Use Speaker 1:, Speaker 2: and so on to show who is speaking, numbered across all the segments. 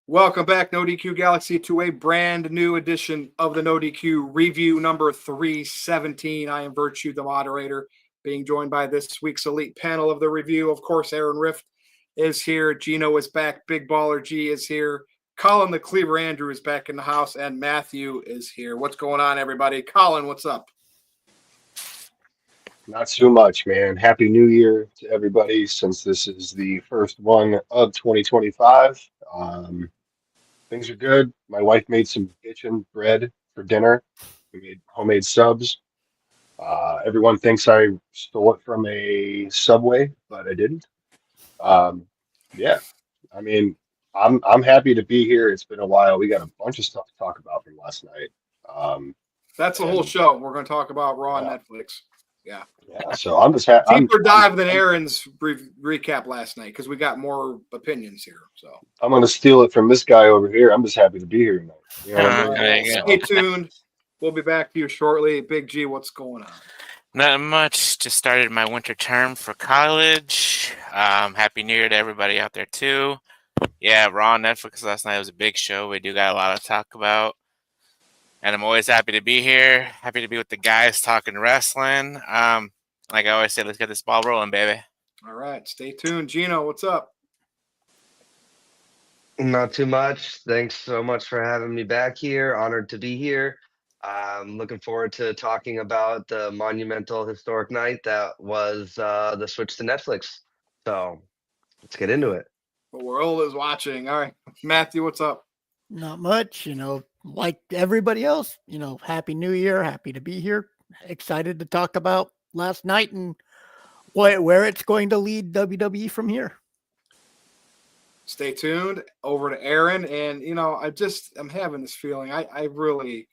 Speaker 1: Welcome back, NoDQ Galaxy, to a brand new edition of the NoDQ review number 317. I am Virtue, the moderator, being joined by this week's elite panel of the review. Of course, Aaron Rift is here. Gino is back. Big Baller G is here. Colin the Cleaver Andrew is back in the house, and Matthew is here. What's going on, everybody? Colin, what's up?
Speaker 2: Not too much, man. Happy New Year to everybody, since this is the first one of 2025. Things are good. My wife made some kitchen bread for dinner. We made homemade subs. Everyone thinks I stole it from a Subway, but I didn't. Yeah, I mean, I'm happy to be here. It's been a while. We got a bunch of stuff to talk about from last night.
Speaker 1: That's the whole show. We're going to talk about Raw on Netflix. Yeah.
Speaker 2: So I'm just happy.
Speaker 1: Deeper dive than Aaron's recap last night because we got more opinions here. So
Speaker 2: I'm going to steal it from this guy over here. I'm just happy to be here tonight. You know what I mean?
Speaker 1: Stay tuned. We'll be back to you shortly. Big G, what's going on?
Speaker 3: Not much. Just started my winter term for college. Happy New Year to everybody out there too. Yeah, Raw on Netflix last night was a big show. We do got a lot to talk about. And I'm always happy to be here. Happy to be with the guys talking wrestling. Like I always say, let's get this ball rolling, baby.
Speaker 1: All right. Stay tuned. Gino, what's up?
Speaker 4: Not too much. Thanks so much for having me back here. Honored to be here. Looking forward to talking about the monumental historic night that was the switch to Netflix. So let's get into it.
Speaker 1: The world is watching. All right. Matthew, what's up?
Speaker 5: Not much, like everybody else, Happy New Year. Happy to be here. Excited to talk about last night and where it's going to lead WWE from here.
Speaker 1: Stay tuned. Over to Aaron. And, I'm having this feeling. I really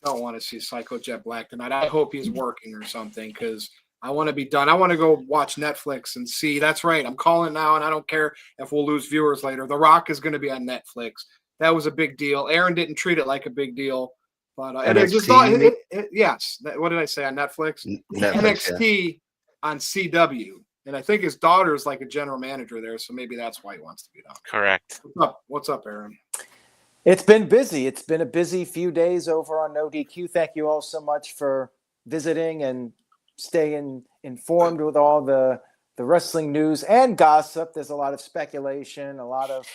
Speaker 1: don't want to see Psycho Jet Black tonight. I hope he's working or something because I want to be done. I want to go watch Netflix and see. That's right. I'm calling now, and I don't care if we'll lose viewers later. The Rock is going to be on Netflix. That was a big deal. Aaron didn't treat it like a big deal. But yes. What did I say on Netflix? NXT on CW. And I think his daughter is like a general manager there, so maybe that's why he wants to be done.
Speaker 3: Correct.
Speaker 1: What's up, Aaron?
Speaker 6: It's been busy. It's been a busy few days over on NoDQ. Thank you all so much for visiting and staying informed with all the wrestling news and gossip. There's a lot of speculation, a lot of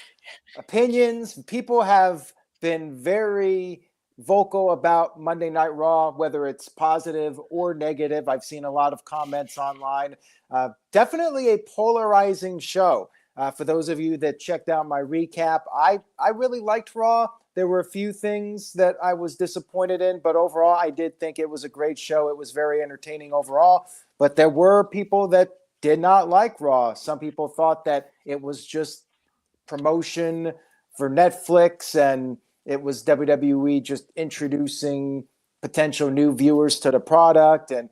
Speaker 6: opinions. People have been very vocal about Monday Night Raw, whether it's positive or negative. I've seen a lot of comments online. Definitely a polarizing show. For those of you that checked out my recap, I really liked Raw. There were a few things that I was disappointed in, but overall, I did think it was a great show. It was very entertaining overall, but there were people that did not like Raw. Some people thought that it was just promotion for Netflix and it was WWE just introducing potential new viewers to the product. And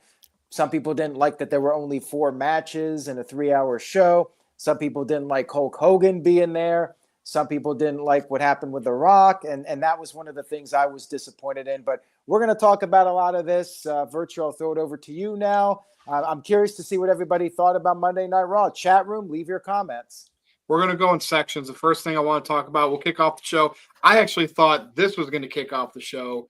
Speaker 6: some people didn't like that there were only 4 matches in a 3-hour show. Some people didn't like Hulk Hogan being there. Some people didn't like what happened with The Rock. And that was one of the things I was disappointed in. But we're going to talk about a lot of this. Virtual, I'll throw it over to you now. I'm curious to see what everybody thought about Monday Night Raw. Chat room, leave your comments.
Speaker 1: We're going to go in sections. The first thing I want to talk about, we'll kick off the show. I actually thought this was going to kick off the show,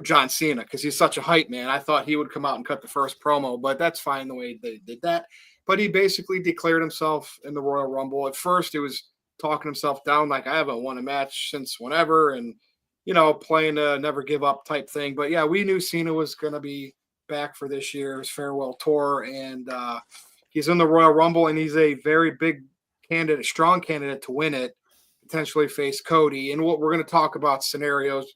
Speaker 1: John Cena, because he's such a hype man. I thought he would come out and cut the first promo, but that's fine the way they did that. But he basically declared himself in the Royal Rumble. At first, he was talking himself down like, I haven't won a match since whenever, and, playing a never give up type thing. But, yeah, we knew Cena was going to be back for this year's farewell tour, and he's in the Royal Rumble, and he's a very big candidate, strong candidate to win it, potentially face Cody. And what we're going to talk about scenarios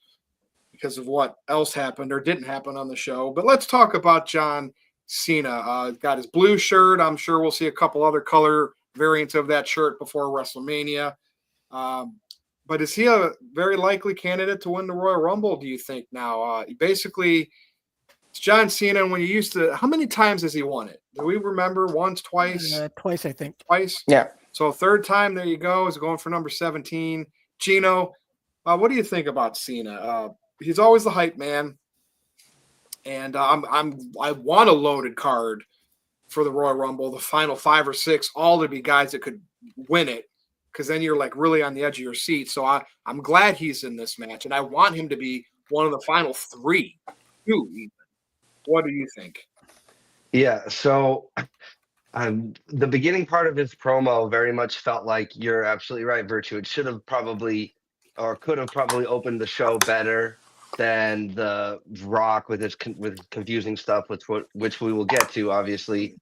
Speaker 1: because of what else happened or didn't happen on the show. But let's talk about John Cena. Got his blue shirt. I'm sure we'll see a couple other color variants of that shirt before WrestleMania. But is he a very likely candidate to win the Royal Rumble, do you think now? Basically, it's John Cena. And when you used to – how many times has he won it? Do we remember? Once, twice?
Speaker 5: Twice, I think.
Speaker 1: Twice?
Speaker 6: Yeah.
Speaker 1: So third time, there you go. He's going for number 17. Gino, what do you think about Cena? He's always the hype man. And I want a loaded card for the Royal Rumble, the final 5 or 6, all to be guys that could win it. because then you're like really on the edge of your seat. So I'm glad he's in this match, and I want him to be one of the final 3. 2 even. What do you think?
Speaker 4: Yeah, so the beginning part of his promo very much felt like you're absolutely right, Virtue. It should have probably or could have probably opened the show better than the Rock with his with confusing stuff, which we will get to, obviously.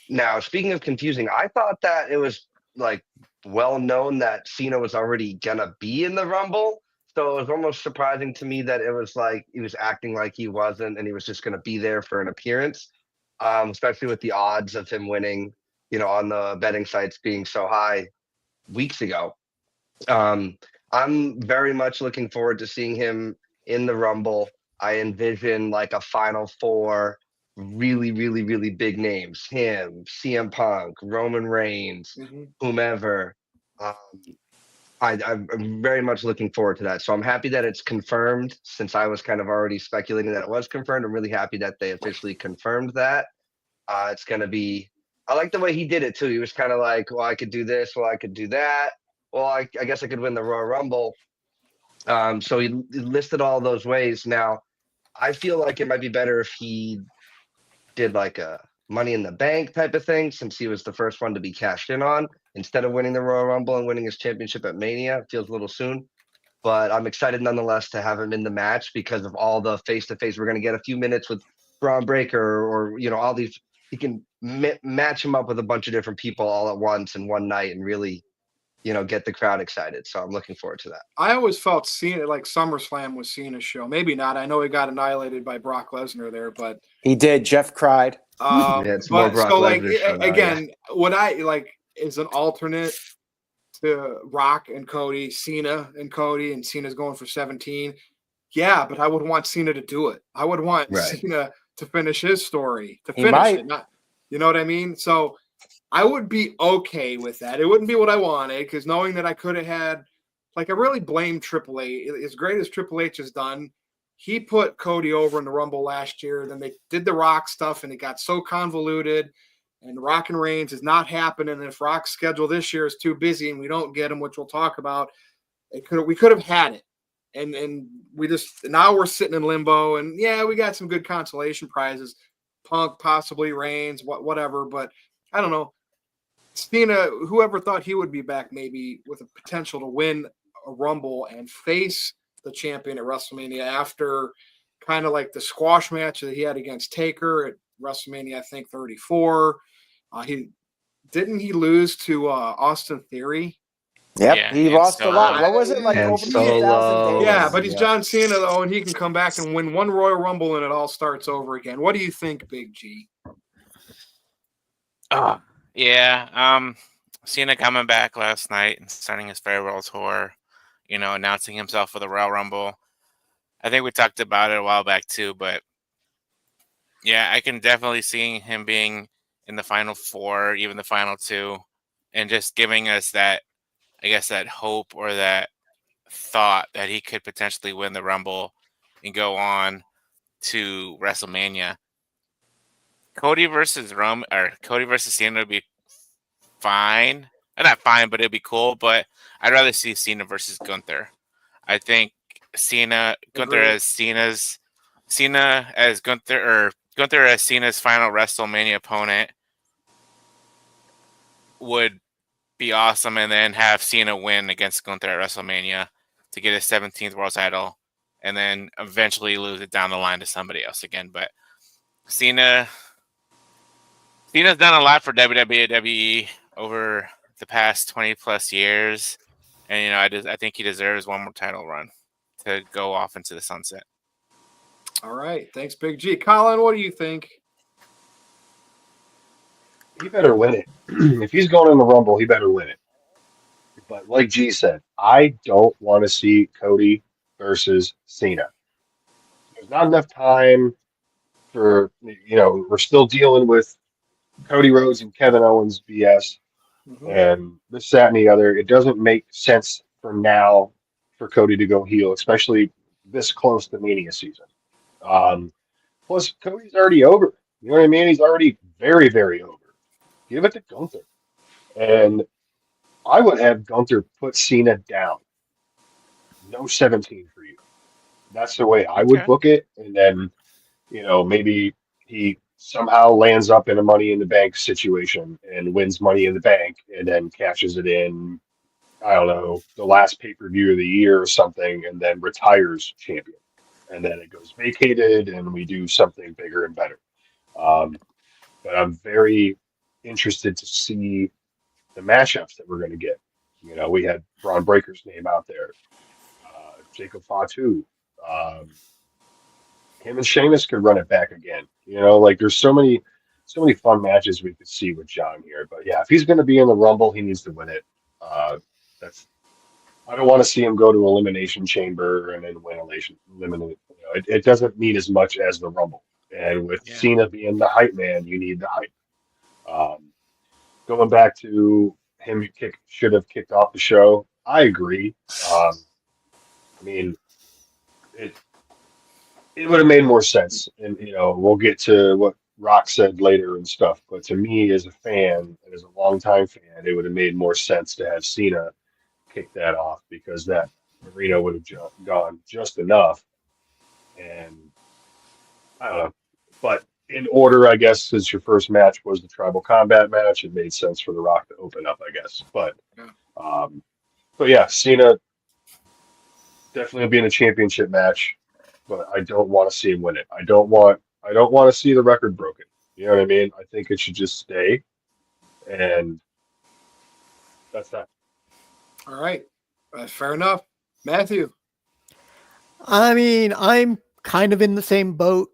Speaker 4: Now, speaking of confusing, I thought that it was like well known that Cena was already gonna be in the Rumble. So it was almost surprising to me that it was like he was acting like he wasn't and he was just gonna be there for an appearance. Especially with the odds of him winning, on the betting sites being so high weeks ago. I'm very much looking forward to seeing him in the Rumble. I envision like a Final 4, really, really, really big names. Him, CM Punk, Roman Reigns, whomever. I'm very much looking forward to that. So I'm happy that it's confirmed, since I was kind of already speculating that it was confirmed. I'm really happy that they officially confirmed that. It's going to be, I like the way he did it too. He was kind of like, well, I could do this. Well, I could do that. Well, I guess I could win the Royal Rumble. So he listed all those ways. Now, I feel like it might be better if he did like a Money in the Bank type of thing, since he was the first one to be cashed in on, instead of winning the Royal Rumble and winning his championship at Mania. It feels a little soon. But I'm excited nonetheless to have him in the match because of all the face-to-face. We're going to get a few minutes with Braun Breaker or all these. He can match him up with a bunch of different people all at once in one night and really, get the crowd excited. So I'm looking forward to that.
Speaker 1: I always felt Cena, like SummerSlam was Cena's show. Maybe not. I know he got annihilated by Brock Lesnar there, but
Speaker 6: He did. Jeff cried.
Speaker 4: Yeah, it's more Brock Lesnar show now,
Speaker 1: again, what I like is an alternate to Rock and Cody, Cena and Cody, and Cena's going for 17. Yeah, but I would want Cena to do it. I would want Cena to finish his story, to finish it. Not, you know what I mean? So I would be okay with that. It wouldn't be what I wanted, because knowing that I could have had, like, I really blame Triple H. As great as Triple H has done, he put Cody over in the Rumble last year. Then they did the Rock stuff, and it got so convoluted. And Rock and Reigns is not happening. And if Rock's schedule this year is too busy and we don't get him, which we'll talk about, we could have had it. And we just, now we're sitting in limbo. And yeah, we got some good consolation prizes. Punk, possibly Reigns, whatever. But I don't know. Cena, whoever thought he would be back, maybe with a potential to win a Rumble and face the champion at WrestleMania after kind of like the squash match that he had against Taker at WrestleMania, I think 34. He lose to Austin Theory?
Speaker 6: Yep,
Speaker 3: Yeah,
Speaker 6: he lost a lot. What was it, like
Speaker 4: And
Speaker 6: over 2,000
Speaker 4: Solo.
Speaker 6: days?
Speaker 1: Yeah, but he's John Cena though, and he can come back and win one Royal Rumble, and it all starts over again. What do you think, Big G?
Speaker 3: Yeah, Cena coming back last night and starting his farewell tour, announcing himself for the Royal Rumble. I think we talked about it a while back too, but yeah, I can definitely see him being in the final 4, even the final 2, and just giving us that, I guess, that hope or that thought that he could potentially win the Rumble and go on to WrestleMania. Cody versus Cena would be fine. Not fine, but it'd be cool. But I'd rather see Cena versus Gunther. I think Gunther as Cena's final WrestleMania opponent would be awesome, and then have Cena win against Gunther at WrestleMania to get his 17th world title, and then eventually lose it down the line to somebody else again. But Cena's done a lot for WWE over the past 20 plus years, and I think he deserves one more title run to go off into the sunset.
Speaker 1: All right, thanks, Big G. Colin, what do you think?
Speaker 2: He better win it. If he's going in the Rumble, he better win it. But like G said, I don't want to see Cody versus Cena. There's not enough time for, we're still dealing with Cody Rhodes and Kevin Owens BS and this, that, and the other. It doesn't make sense for now for Cody to go heel, especially this close to Mania season. Plus, Cody's already over. You know what I mean? He's already very, very over. Give it to Gunther. And I would have Gunther put Cena down. No 17 for you. That's the way I would
Speaker 3: Okay.
Speaker 2: book it. And then, maybe he somehow lands up in a Money in the Bank situation and wins Money in the Bank and then cashes it in, I don't know, the last pay-per-view of the year or something, and then retires champion. And then it goes vacated and we do something bigger and better. But I'm very interested to see the matchups that we're going to get. We had Braun Breaker's name out there, Jacob Fatu. Him and Sheamus could run it back again. Like there's so many fun matches we could see with John here. But yeah, if he's going to be in the Rumble, he needs to win it. That's I don't want to see him go to Elimination Chamber and then win eliminate. It doesn't mean as much as the Rumble. And with
Speaker 1: Yeah.
Speaker 2: Cena being the hype man, you need the hype. Going back to him, should have kicked off the show. I agree. I mean, it would have made more sense, and we'll get to what Rock said later and stuff. But to me, as a fan and as a longtime fan, it would have made more sense to have Cena kick that off because that arena would have gone just enough. And I don't know, but in order, I guess, since your first match was the Tribal Combat match, it made sense for The Rock to open up, I guess. But yeah, Cena definitely will be in a championship match, but I don't want to see him win it. I don't want to see the record broken. You know what I mean? I think it should just stay, and that's that.
Speaker 1: All right. Fair enough. Matthew.
Speaker 5: I mean, I'm kind of in the same boat.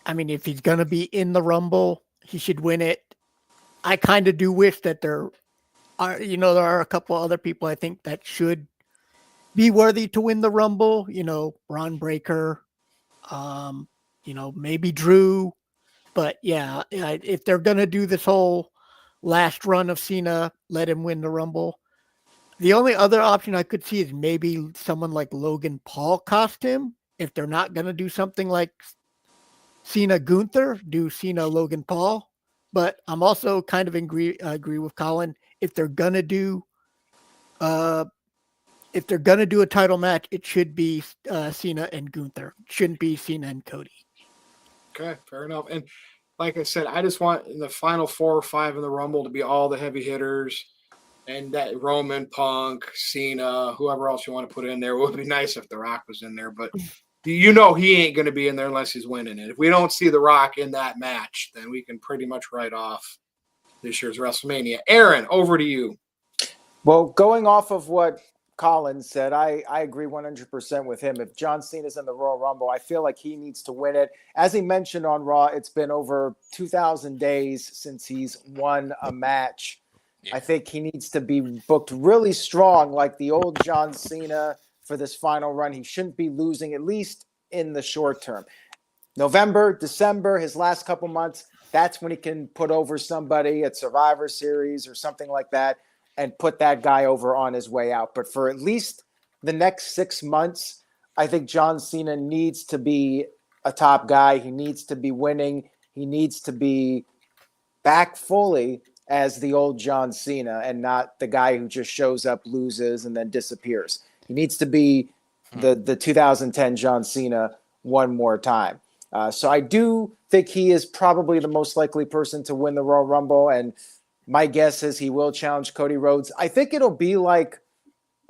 Speaker 5: I mean, if he's going to be in the Rumble, he should win it. I kind of do wish that there are a couple other people I think that should be worthy to win the Rumble. Braun Breaker, maybe Drew. But yeah, if they're going to do this whole last run of Cena, let him win the Rumble. The only other option I could see is maybe someone like Logan Paul cost him. If they're not going to do something like Cena Gunther, do Cena Logan Paul. But I'm also kind of agree with Colin. If they're gonna do a title match, it should be Cena and Gunther. It shouldn't be Cena and Cody.
Speaker 1: Okay, fair enough. And like I said, I just want in the final 4 or 5 in the Rumble to be all the heavy hitters, and that Roman, Punk, Cena, whoever else you want to put in there. It would be nice if The Rock was in there, but he ain't going to be in there unless he's winning it. If we don't see The Rock in that match, then we can pretty much write off this year's WrestleMania. Aaron, over to you.
Speaker 6: Well, going off of what Colin said, I agree 100% with him. If John Cena's in the Royal Rumble, I feel like he needs to win it. As he mentioned on Raw, it's been over 2,000 days since he's won a match. Yeah. I think he needs to be booked really strong, like the old John Cena for this final run. He shouldn't be losing, at least in the short term. November, December, his last couple months, that's when he can put over somebody at Survivor Series or something like that and put that guy over on his way out. But for at least the next 6 months, I think John Cena needs to be a top guy. He needs to be winning. He needs to be back fully as the old John Cena and not the guy who just shows up, loses, and then disappears. He needs to be the 2010 John Cena one more time. So I do think he is probably the most likely person to win the Royal Rumble, and my guess is he will challenge Cody Rhodes. I think it'll be like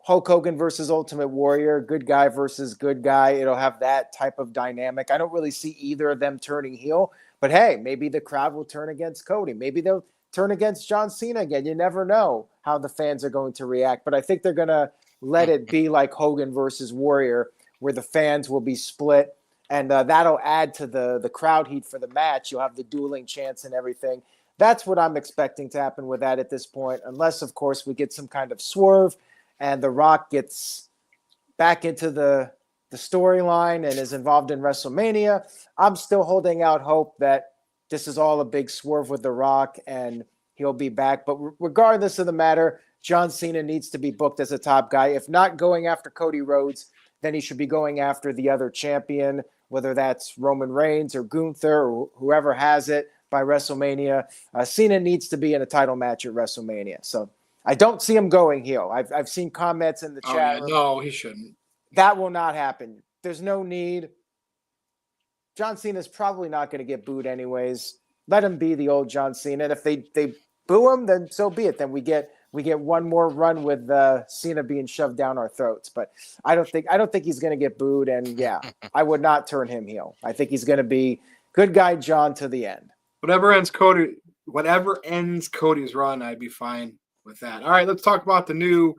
Speaker 6: Hulk Hogan versus Ultimate Warrior, good guy versus good guy. It'll have that type of dynamic. I don't really see either of them turning heel, but hey, maybe the crowd will turn against Cody. Maybe they'll turn against John Cena again. You never know how the fans are going to react, but I think they're going to let it be like Hogan versus Warrior, where the fans will be split, and that'll add to the crowd heat for the match. You'll have the dueling chants and everything. That's what I'm expecting to happen with that at this point, unless, of course, we get some kind of swerve and The Rock gets back into the storyline and is involved in WrestleMania. I'm still holding out hope that this is all a big swerve with The Rock and he'll be back. But regardless of the matter, John Cena needs to be booked as a top guy. If not going after Cody Rhodes, then he should be going after the other champion, whether that's Roman Reigns or Gunther or whoever has it by WrestleMania. Cena needs to be in a title match at WrestleMania. So I don't see him going heel. I've seen comments in the
Speaker 1: Oh,
Speaker 6: chat
Speaker 1: yeah.
Speaker 6: room.
Speaker 1: No, he shouldn't.
Speaker 6: That will not happen. There's no need. John Cena's probably not going to get booed anyways. Let him be the old John Cena. And if they boo him, then so be it. Then we get one more run with Cena being shoved down our throats. But I don't think he's going to get booed. And yeah, I would not turn him heel. I think he's going to be good guy John to the end.
Speaker 1: Whatever ends Cody's run, I'd be fine with that. All right, let's talk about the new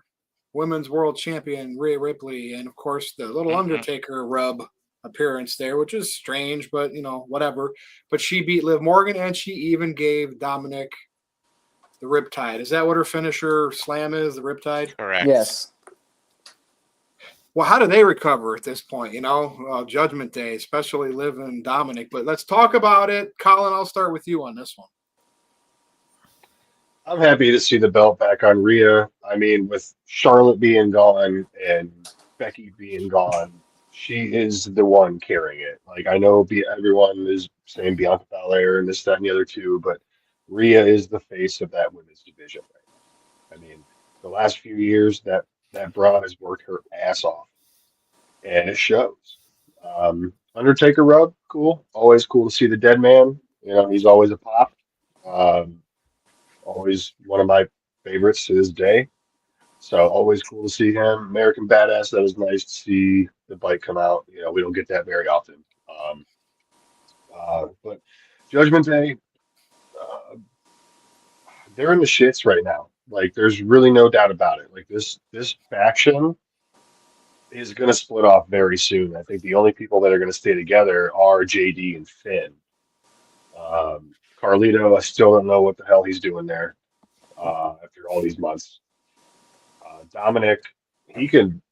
Speaker 1: women's world champion, Rhea Ripley, and of course the little Undertaker rub appearance there, which is strange, but whatever. But she beat Liv Morgan, and she even gave Dominic the Riptide. Is that what her finisher slam is, the Riptide?
Speaker 3: Correct.
Speaker 6: Yes.
Speaker 1: Well, how do they recover at this point? Judgment Day, especially Liv and Dominic. But let's talk about it. Colin, I'll start with you on this one.
Speaker 2: I'm happy to see the belt back on Rhea. I mean, with Charlotte being gone and Becky being gone, she is the one carrying it. Like, I know everyone is saying Bianca Belair and this, that, and the other too, but Rhea is the face of that women's division right now. I mean, the last few years, that broad has worked her ass off, and it shows. Undertaker rub, cool. Always cool to see the dead man. He's always a pop. Always one of my favorites to this day. So always cool to see him. American Badass, that was nice to see the bike come out. We don't get that very often. But Judgment Day, they're in the shits right now. Like, there's really no doubt about it. Like, this faction is going to split off very soon. I think the only people that are going to stay together are JD and Finn. Carlito, I still don't know what the hell he's doing there after all these months. Dominic, he can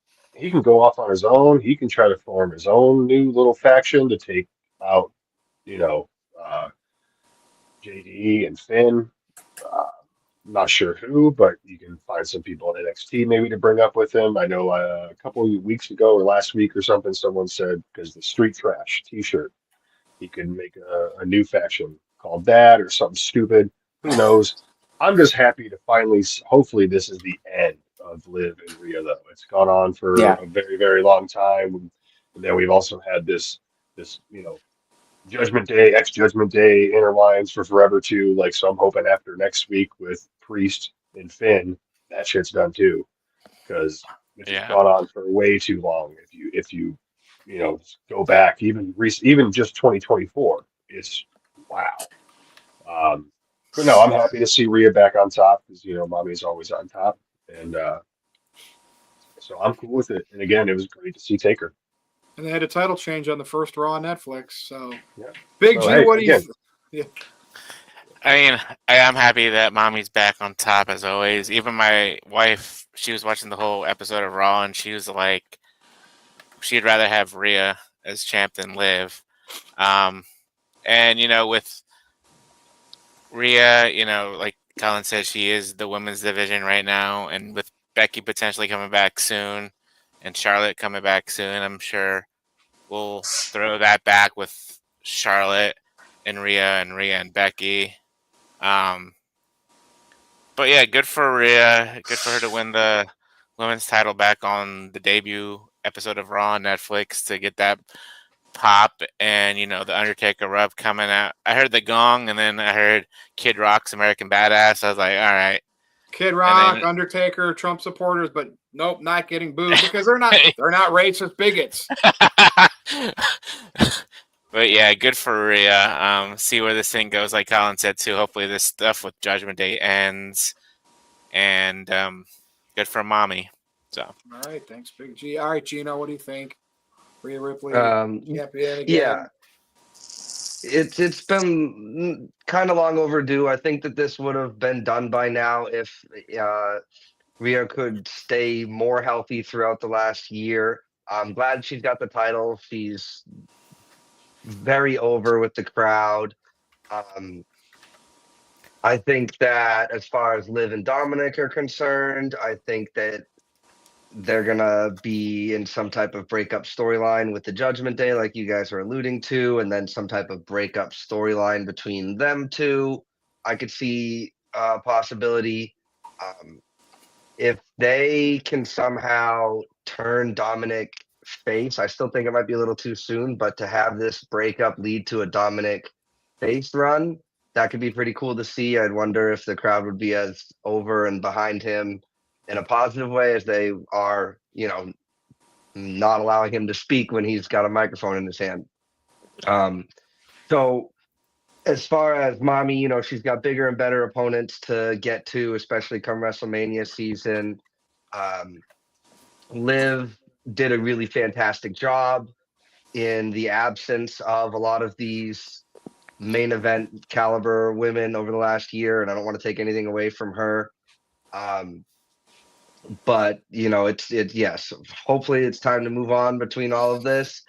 Speaker 2: go off on his own. He can try to form his own new little faction to take out, JD and Finn. Not sure who, but you can find some people in NXT maybe to bring up with him. I know a couple of weeks ago or last week or something, someone said because the Street Trash T-shirt, he could make a new faction called that or something stupid. Who knows? I'm just happy to finally, hopefully this is the end of Liv and Rhea, though. It's gone on for a very, very long time. And then we've also had this Judgment Day, ex-Judgment Day interlines for forever too. Like, so I'm hoping after next week with Priest and Finn, that shit's done too, because it's gone on for way too long. If you go back even just 2024, it's wow. But no, I'm happy to see Rhea back on top because mommy's always on top, and so I'm cool with it. And again, it was great to see Taker.
Speaker 1: And they had a title change on the first RAW on Netflix. So,
Speaker 2: yeah.
Speaker 1: Big G, what do you?
Speaker 3: Yeah. I mean, I am happy that mommy's back on top as always. Even my wife, she was watching the whole episode of Raw, and she was like, she'd rather have Rhea as champ than Liv. And with Rhea, like Colin said, she is the women's division right now, and with Becky potentially coming back soon, and Charlotte coming back soon, I'm sure we'll throw that back with Charlotte and Rhea and Becky. But yeah, good for Rhea. Good for her to win the women's title back on the debut episode of Raw on Netflix to get that pop, and the Undertaker rub coming out. I heard the gong, and then I heard Kid Rock's American Badass. I was like, all right.
Speaker 1: Kid Rock, Undertaker, Trump supporters, but nope, not getting booed because they're not racist bigots.
Speaker 3: But yeah, good for Rhea. See where this thing goes. Like Colin said too. Hopefully this stuff with Judgment Day ends, and good for mommy. So
Speaker 1: all right, thanks, Big G. All right, Gino, what do you think? Rhea Ripley,
Speaker 4: champion again. Yeah. It's been kind of long overdue. I think that this would have been done by now if Rhea could stay more healthy throughout the last year. I'm glad she's got the title. She's very over with the crowd. I think that as far as Liv and Dominic are concerned, I think that they're going to be in some type of breakup storyline with the Judgment Day, like you guys are alluding to, and then some type of breakup storyline between them two. I could see a possibility. if they can somehow turn Dominic face, I still think it might be a little too soon, but to have this breakup lead to a Dominic face run, that could be pretty cool to see. I'd wonder if the crowd would be as over and behind him in a positive way as they are, not allowing him to speak when he's got a microphone in his hand. So as far as Mommy, she's got bigger and better opponents to get to, especially come WrestleMania season. Liv did a really fantastic job in the absence of a lot of these main event caliber women over the last year, and I don't want to take anything away from her. But yes, hopefully it's time to move on between all of this.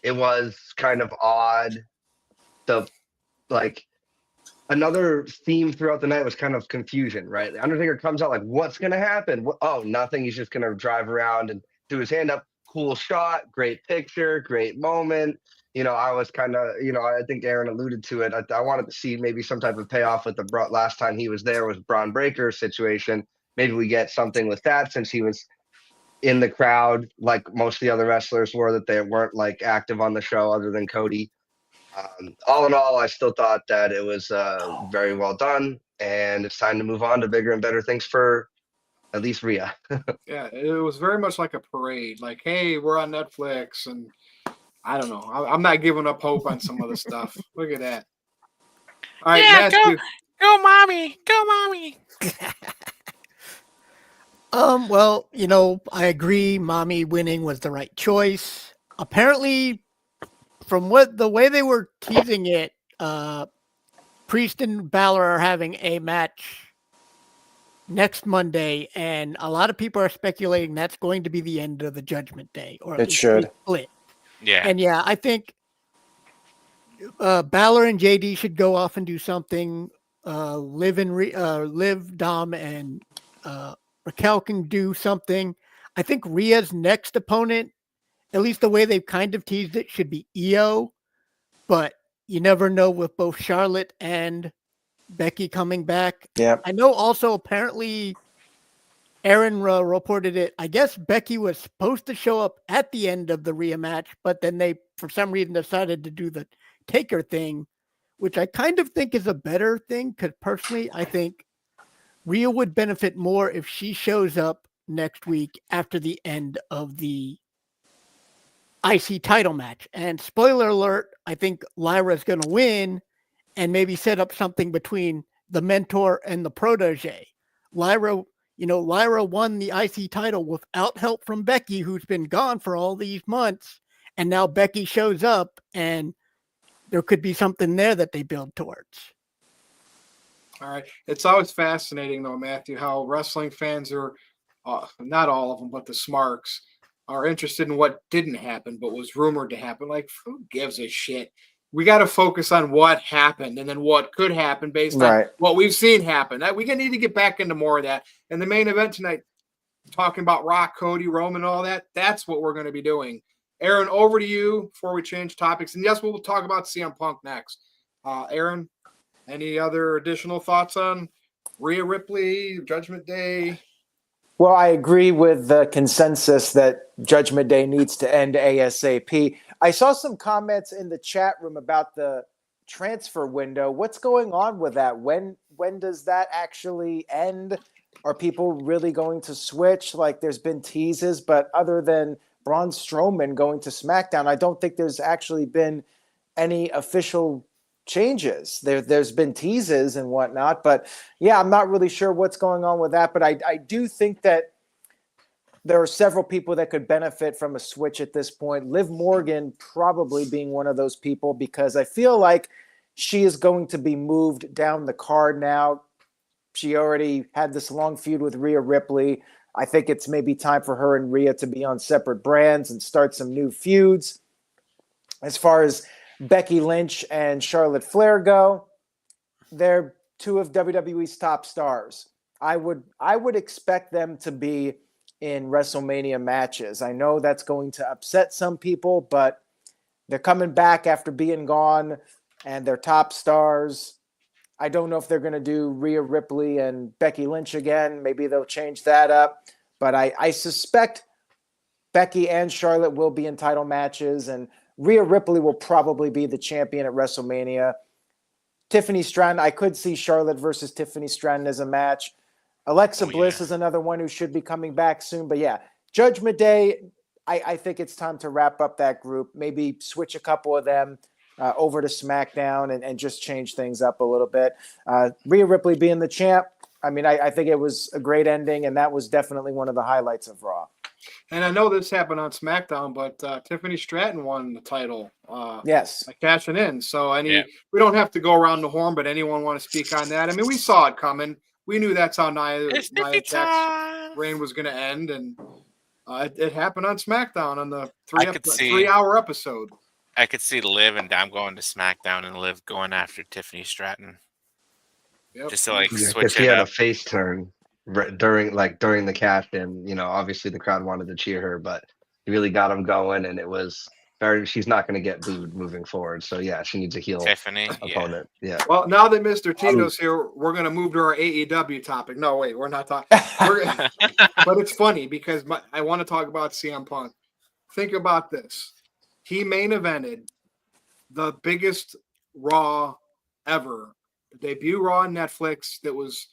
Speaker 4: It was kind of odd. Another theme throughout the night was kind of confusion, right? The Undertaker comes out like, what's going to happen? Oh, nothing. He's just going to drive around and do his hand up. Cool shot, great picture, great moment. I was kind of, I think Aaron alluded to it. I wanted to see maybe some type of payoff with the last time he was there was Braun Breaker situation. Maybe we get something with that since he was in the crowd like most of the other wrestlers were, that they weren't like active on the show other than Cody. All in all, I still thought that it was very well done, and it's time to move on to bigger and better things for at least Rhea.
Speaker 1: Yeah, it was very much like a parade. Like, hey, we're on Netflix, and I don't know. I'm not giving up hope on some of the stuff. Look at that. All right,
Speaker 3: Yeah,
Speaker 1: Matthew.
Speaker 3: go, mommy, go, mommy.
Speaker 5: Well, I agree. Mommy winning was the right choice. Apparently, from the way they were teasing it, Priest and Balor are having a match next Monday, and a lot of people are speculating that's going to be the end of the Judgment Day, or at
Speaker 6: It
Speaker 5: least
Speaker 6: should.
Speaker 5: be split.
Speaker 3: Yeah.
Speaker 5: And yeah, I think Balor and JD should go off and do something. Liv, Dom, and Raquel can do something. I think Rhea's next opponent, at least the way they've kind of teased it, should be Io. But you never know with both Charlotte and Becky coming back.
Speaker 6: Yeah.
Speaker 5: I know also apparently Aaron reported it. I guess Becky was supposed to show up at the end of the Rhea match, but then they, for some reason, decided to do the Taker thing, which I kind of think is a better thing, because personally, I think Rhea would benefit more if she shows up next week after the end of the IC title match. And spoiler alert, I think Lyra's going to win and maybe set up something between the mentor and the protege. Lyra won the IC title without help from Becky, who's been gone for all these months. And now Becky shows up, and there could be something there that they build towards.
Speaker 1: All right. It's always fascinating, though, Matthew, how wrestling fans are, not all of them, but the smarks, are interested in what didn't happen, but was rumored to happen. Like, who gives a shit? We got to focus on what happened and then what could happen based on what we've seen happen. We need to get back into more of that. And the main event tonight, talking about Rock, Cody, Roman, and all that, that's what we're going to be doing. Aaron, over to you before we change topics. And yes, we'll talk about CM Punk next. Aaron, any other additional thoughts on Rhea Ripley, Judgment Day?
Speaker 6: Well, I agree with the consensus that Judgment Day needs to end ASAP. I saw some comments in the chat room about the transfer window. What's going on with that? When does that actually end? Are people really going to switch? Like, there's been teases, but other than Braun Strowman going to SmackDown, I don't think there's actually been any official changes. There's been teases and whatnot, but yeah, I'm not really sure what's going on with that. But I do think that there are several people that could benefit from a switch at this point. Liv Morgan probably being one of those people, because I feel like she is going to be moved down the card now. She already had this long feud with Rhea Ripley. I think it's maybe time for her and Rhea to be on separate brands and start some new feuds. As far as Becky Lynch and Charlotte Flair go, they're two of WWE's top stars. I would expect them to be in WrestleMania matches. I know that's going to upset some people, but they're coming back after being gone, and they're top stars. I don't know if they're going to do Rhea Ripley and Becky Lynch again. Maybe they'll change that up. But I suspect Becky and Charlotte will be in title matches, and Rhea Ripley will probably be the champion at WrestleMania. Tiffany Stratton, I could see Charlotte versus Tiffany Stratton as a match. Alexa Bliss is another one who should be coming back soon. But yeah, Judgment Day, I think it's time to wrap up that group. Maybe switch a couple of them over to SmackDown and just change things up a little bit. Rhea Ripley being the champ, I mean, I think it was a great ending, and that was definitely one of the highlights of Raw.
Speaker 1: And I know this happened on SmackDown, but Tiffany Stratton won the title.
Speaker 6: Yes.
Speaker 1: By cashing in. So we don't have to go around the horn, but anyone want to speak on that? I mean, we saw it coming. We knew that's how Nia Jax's reign was going to end, and it happened on SmackDown on the 3-hour episode.
Speaker 3: I could see Liv and Dom going to SmackDown and Liv going after Tiffany Stratton.
Speaker 1: Yep.
Speaker 3: Just to like switch
Speaker 4: Because
Speaker 3: it
Speaker 4: she had
Speaker 3: up.
Speaker 4: a face turn during the cash in. You know, obviously the crowd wanted to cheer her, but he really got them going, and it was very. She's not going to get booed moving forward. So yeah, she needs a heel
Speaker 3: Tiffany
Speaker 4: opponent. Yeah.
Speaker 1: Well, now that Mr. Tito's here, we're going to move to our AEW topic. No, wait, we're not talking. But it's funny because I want to talk about CM Punk. Think about this. He main evented the biggest Raw ever. The debut Raw on Netflix that was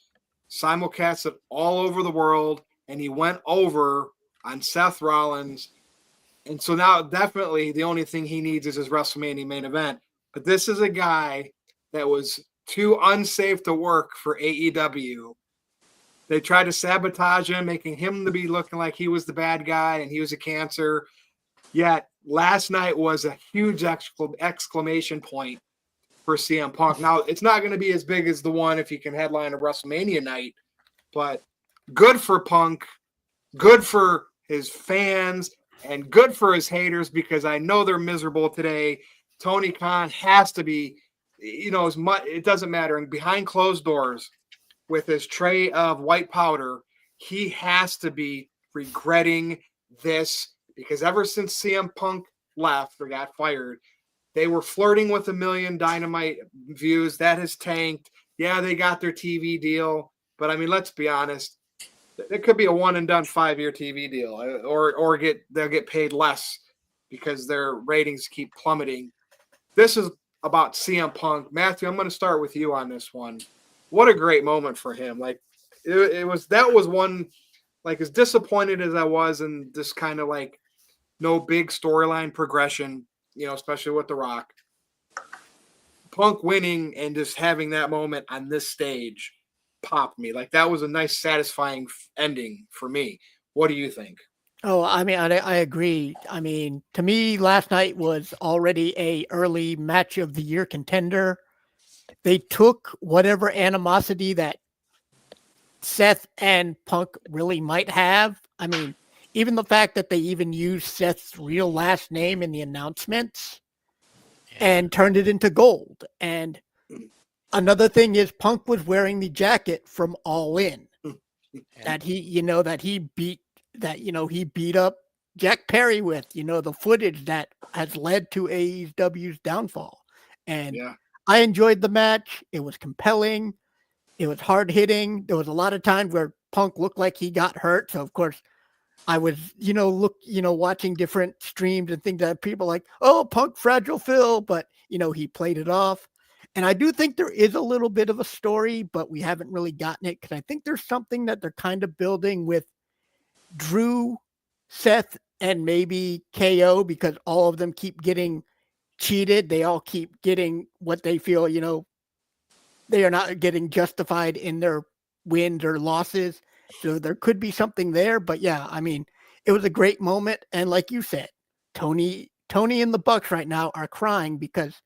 Speaker 1: simulcasted all over the world, and he went over on Seth Rollins. And so now definitely the only thing he needs is his WrestleMania main event. But this is a guy that was too unsafe to work for AEW. They tried to sabotage him, making him to be looking like he was the bad guy and he was a cancer. Yet last night was a huge exclamation point for CM Punk. Now, it's not going to be as big as the one if he can headline a WrestleMania night, but good for Punk, good for his fans, and good for his haters, because I know they're miserable today. Tony Khan has to be, as much, it doesn't matter. And behind closed doors with his tray of white powder, he has to be regretting this, because ever since CM Punk left or got fired, they were flirting with 1 million Dynamite views. That has tanked. Yeah, they got their TV deal, but I mean, let's be honest. It could be a one and done 5-year TV deal, or they'll get paid less because their ratings keep plummeting. This is about CM Punk. Matthew, I'm going to start with you on this one. What a great moment for him. Like that was one, like, as disappointed as I was in this kind of like no big storyline progression, especially with The Rock. Punk winning and just having that moment on this stage popped me. Like, that was a nice, satisfying ending for me. What do you think?
Speaker 5: Oh, I mean, I agree. I mean, to me, last night was already a early match of the year contender. They took whatever animosity that Seth and Punk really might have. I mean, even the fact that they even used Seth's real last name in the announcements and turned it into gold. And another thing is Punk was wearing the jacket from All In that he beat up Jack Perry with, the footage that has led to AEW's downfall. And I enjoyed the match. It was compelling. It was hard hitting. There was a lot of times where Punk looked like he got hurt. So of course I was, watching different streams and things that people like, oh, Punk fragile Phil, but he played it off. And I do think there is a little bit of a story, but we haven't really gotten it, because I think there's something that they're kind of building with Drew, Seth, and maybe KO, because all of them keep getting cheated. They all keep getting what they feel, they are not getting justified in their wins or losses. So there could be something there. But yeah, I mean, it was a great moment. And like you said, Tony and the Bucks right now are crying because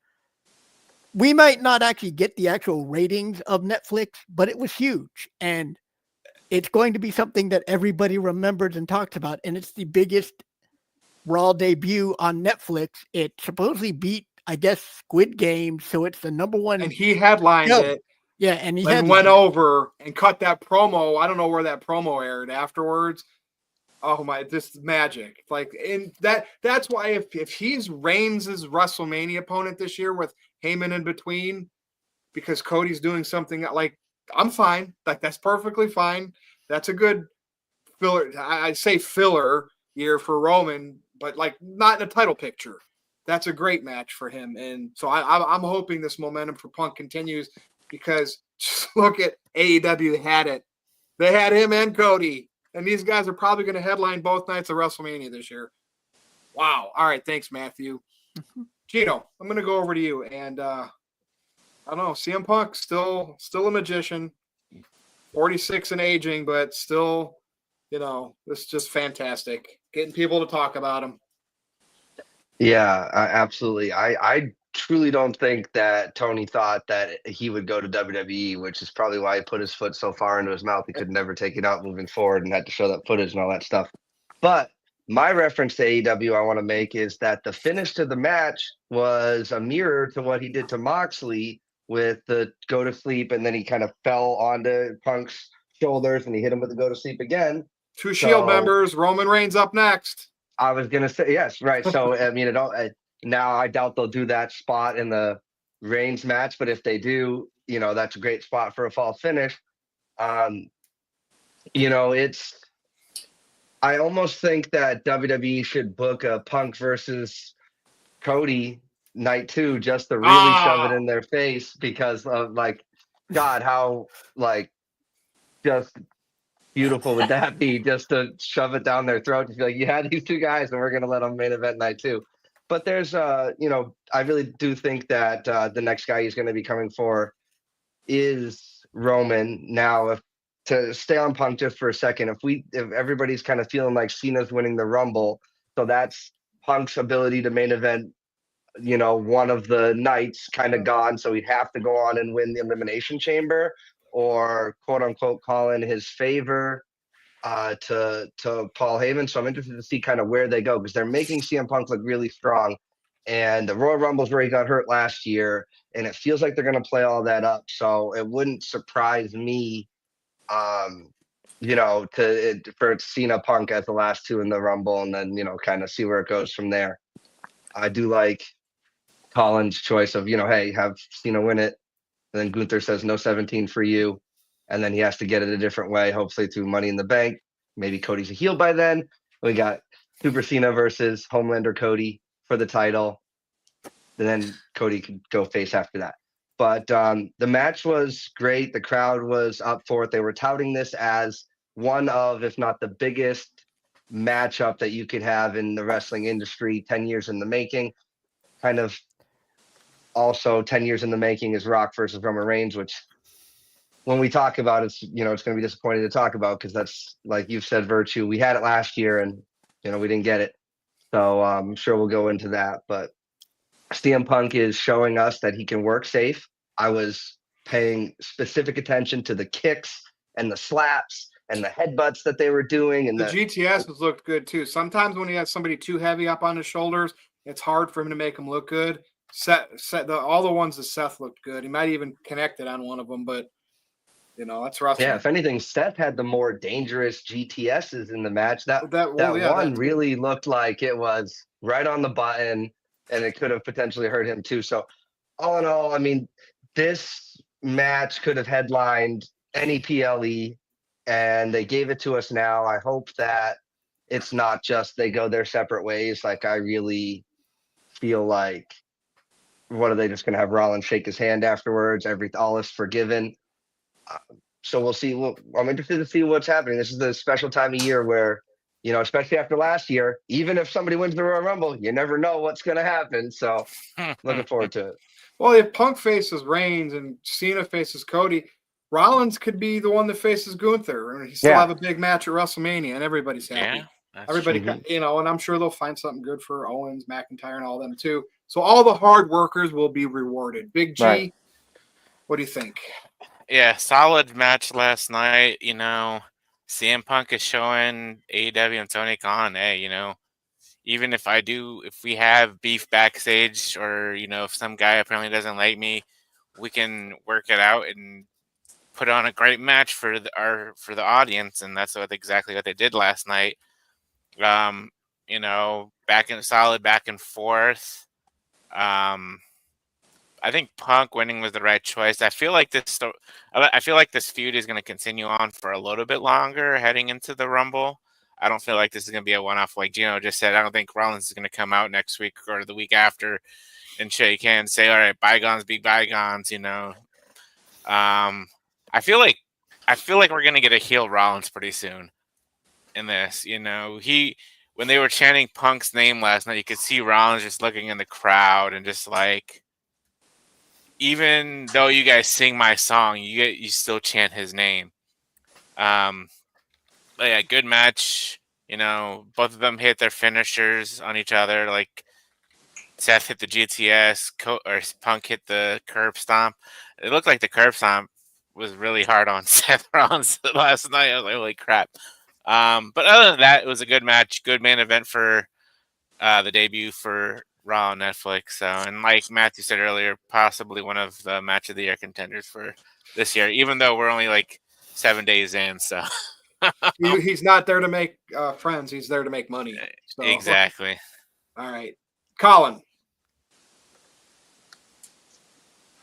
Speaker 5: we might not actually get the actual ratings of Netflix, but it was huge. And it's going to be something that everybody remembers and talks about. And it's the biggest Raw debut on Netflix. It supposedly beat, I guess, Squid Game. So it's the number one.
Speaker 1: And he headlined it.
Speaker 5: Yeah. And he
Speaker 1: went over and cut that promo. I don't know where that promo aired afterwards. Oh my, this magic. Like, and that's why if he's Reigns' WrestleMania opponent this year with Heyman in between, because Cody's doing something like I'm fine. Like that's perfectly fine. That's a good filler. I say filler year for Roman, but like not in a title picture. That's a great match for him, and so I'm hoping this momentum for Punk continues because just look at AEW had it. They had him and Cody, and these guys are probably going to headline both nights of WrestleMania this year. Wow. All right, thanks, Matthew. Gino, I'm going to go over to you, and I don't know, CM Punk still a magician, 46 and aging, but still, it's just fantastic. Getting people to talk about him.
Speaker 4: Yeah, absolutely. I truly don't think that Tony thought that he would go to WWE, which is probably why he put his foot so far into his mouth he could never take it out moving forward and had to show that footage and all that stuff. But my reference to AEW I want to make is that the finish to the match was a mirror to what he did to Moxley with the go to sleep, and then he kind of fell onto Punk's shoulders and he hit him with the go to sleep again.
Speaker 1: Two Shield members, Roman Reigns up next.
Speaker 4: I was gonna say yes, right. So I mean, now I doubt they'll do that spot in the Reigns match, but if they do, that's a great spot for a false finish. It's. I almost think that WWE should book a Punk versus Cody night 2 just to really shove it in their face because of God, how just beautiful would that be just to shove it down their throat to be like, you had these two guys and we're going to let them main event night 2. But there's, I really do think that the next guy he's going to be coming for is Roman. Now, to stay on Punk just for a second, if everybody's kind of feeling like Cena's winning the Rumble, so that's Punk's ability to main event, one of the nights kind of gone. So he'd have to go on and win the Elimination Chamber or quote unquote call in his favor to Paul Heyman. So I'm interested to see kind of where they go because they're making CM Punk look really strong. And the Royal Rumble's where he got hurt last year, and it feels like they're going to play all that up. So it wouldn't surprise me, for Cena Punk as the last 2 in the Rumble, and then kind of see where it goes from there. I do like Colin's choice of hey, have Cena win it. And then Gunther says no 17 for you. And then he has to get it a different way, hopefully through Money in the Bank. Maybe Cody's a heel by then. We got Super Cena versus Homelander Cody for the title. And then Cody could go face after that. But the match was great. The crowd was up for it. They were touting this as one of, if not the biggest matchup that you could have in the wrestling industry, 10 years in the making. Kind of also 10 years in the making is Rock versus Roman Reigns, which when we talk about it's going to be disappointing to talk about because that's, like you've said, Virtue. We had it last year and we didn't get it. So I'm sure we'll go into that. But CM Punk is showing us that he can work safe. I was paying specific attention to the kicks and the slaps and the headbutts that they were doing. And
Speaker 1: the GTS has looked good too. Sometimes when he has somebody too heavy up on his shoulders, it's hard for him to make them look good. All the ones that Seth looked good. He might even connected on one of them, but that's wrestling.
Speaker 4: Yeah, if anything, Seth had the more dangerous GTSs in the match. That one really looked like it was right on the button, and it could have potentially hurt him too. So, all in all, I mean, this match could have headlined any PLE, and they gave it to us now. I hope that it's not just they go their separate ways. Like, I really feel like, what are they just going to have Rollins shake his hand afterwards? All is forgiven. So we'll see. I'm interested to see what's happening. This is a special time of year where, especially after last year, even if somebody wins the Royal Rumble, you never know what's going to happen. So looking forward to it.
Speaker 1: Well, if Punk faces Reigns and Cena faces Cody, Rollins could be the one that faces Gunther. And he still have a big match at WrestleMania, and everybody's happy.
Speaker 3: Yeah,
Speaker 1: everybody, and I'm sure they'll find something good for Owens, McIntyre, and all them too. So all the hard workers will be rewarded. Big G, What do you think?
Speaker 3: Yeah, solid match last night. CM Punk is showing AEW and Tony Khan, hey, even if we have beef backstage or, if some guy apparently doesn't like me, we can work it out and put on a great match for the audience. And that's exactly what they did last night. Solid back and forth. I think Punk winning was the right choice. I feel like this feud is going to continue on for a little bit longer heading into the Rumble. I don't feel like this is going to be a one-off. Like Gino just said, I don't think Rollins is going to come out next week or the week after and shake hands, say, "All right, bygones be bygones." I feel like we're going to get a heel Rollins pretty soon in this. When they were chanting Punk's name last night, you could see Rollins just looking in the crowd and just like, even though you guys sing my song, you still chant his name. But yeah, good match. Both of them hit their finishers on each other. Like Seth hit the GTS, or Punk hit the curb stomp. It looked like the curb stomp was really hard on Seth Rollins last night. I was like, holy crap. But other than that, it was a good match, good main event for the debut for Raw on Netflix. So, and like Matthew said earlier, possibly one of the match of the year contenders for this year, even though we're only like 7 days in. So
Speaker 1: He's not there to make friends. He's there to make money. So.
Speaker 3: Exactly.
Speaker 1: All right. Colin.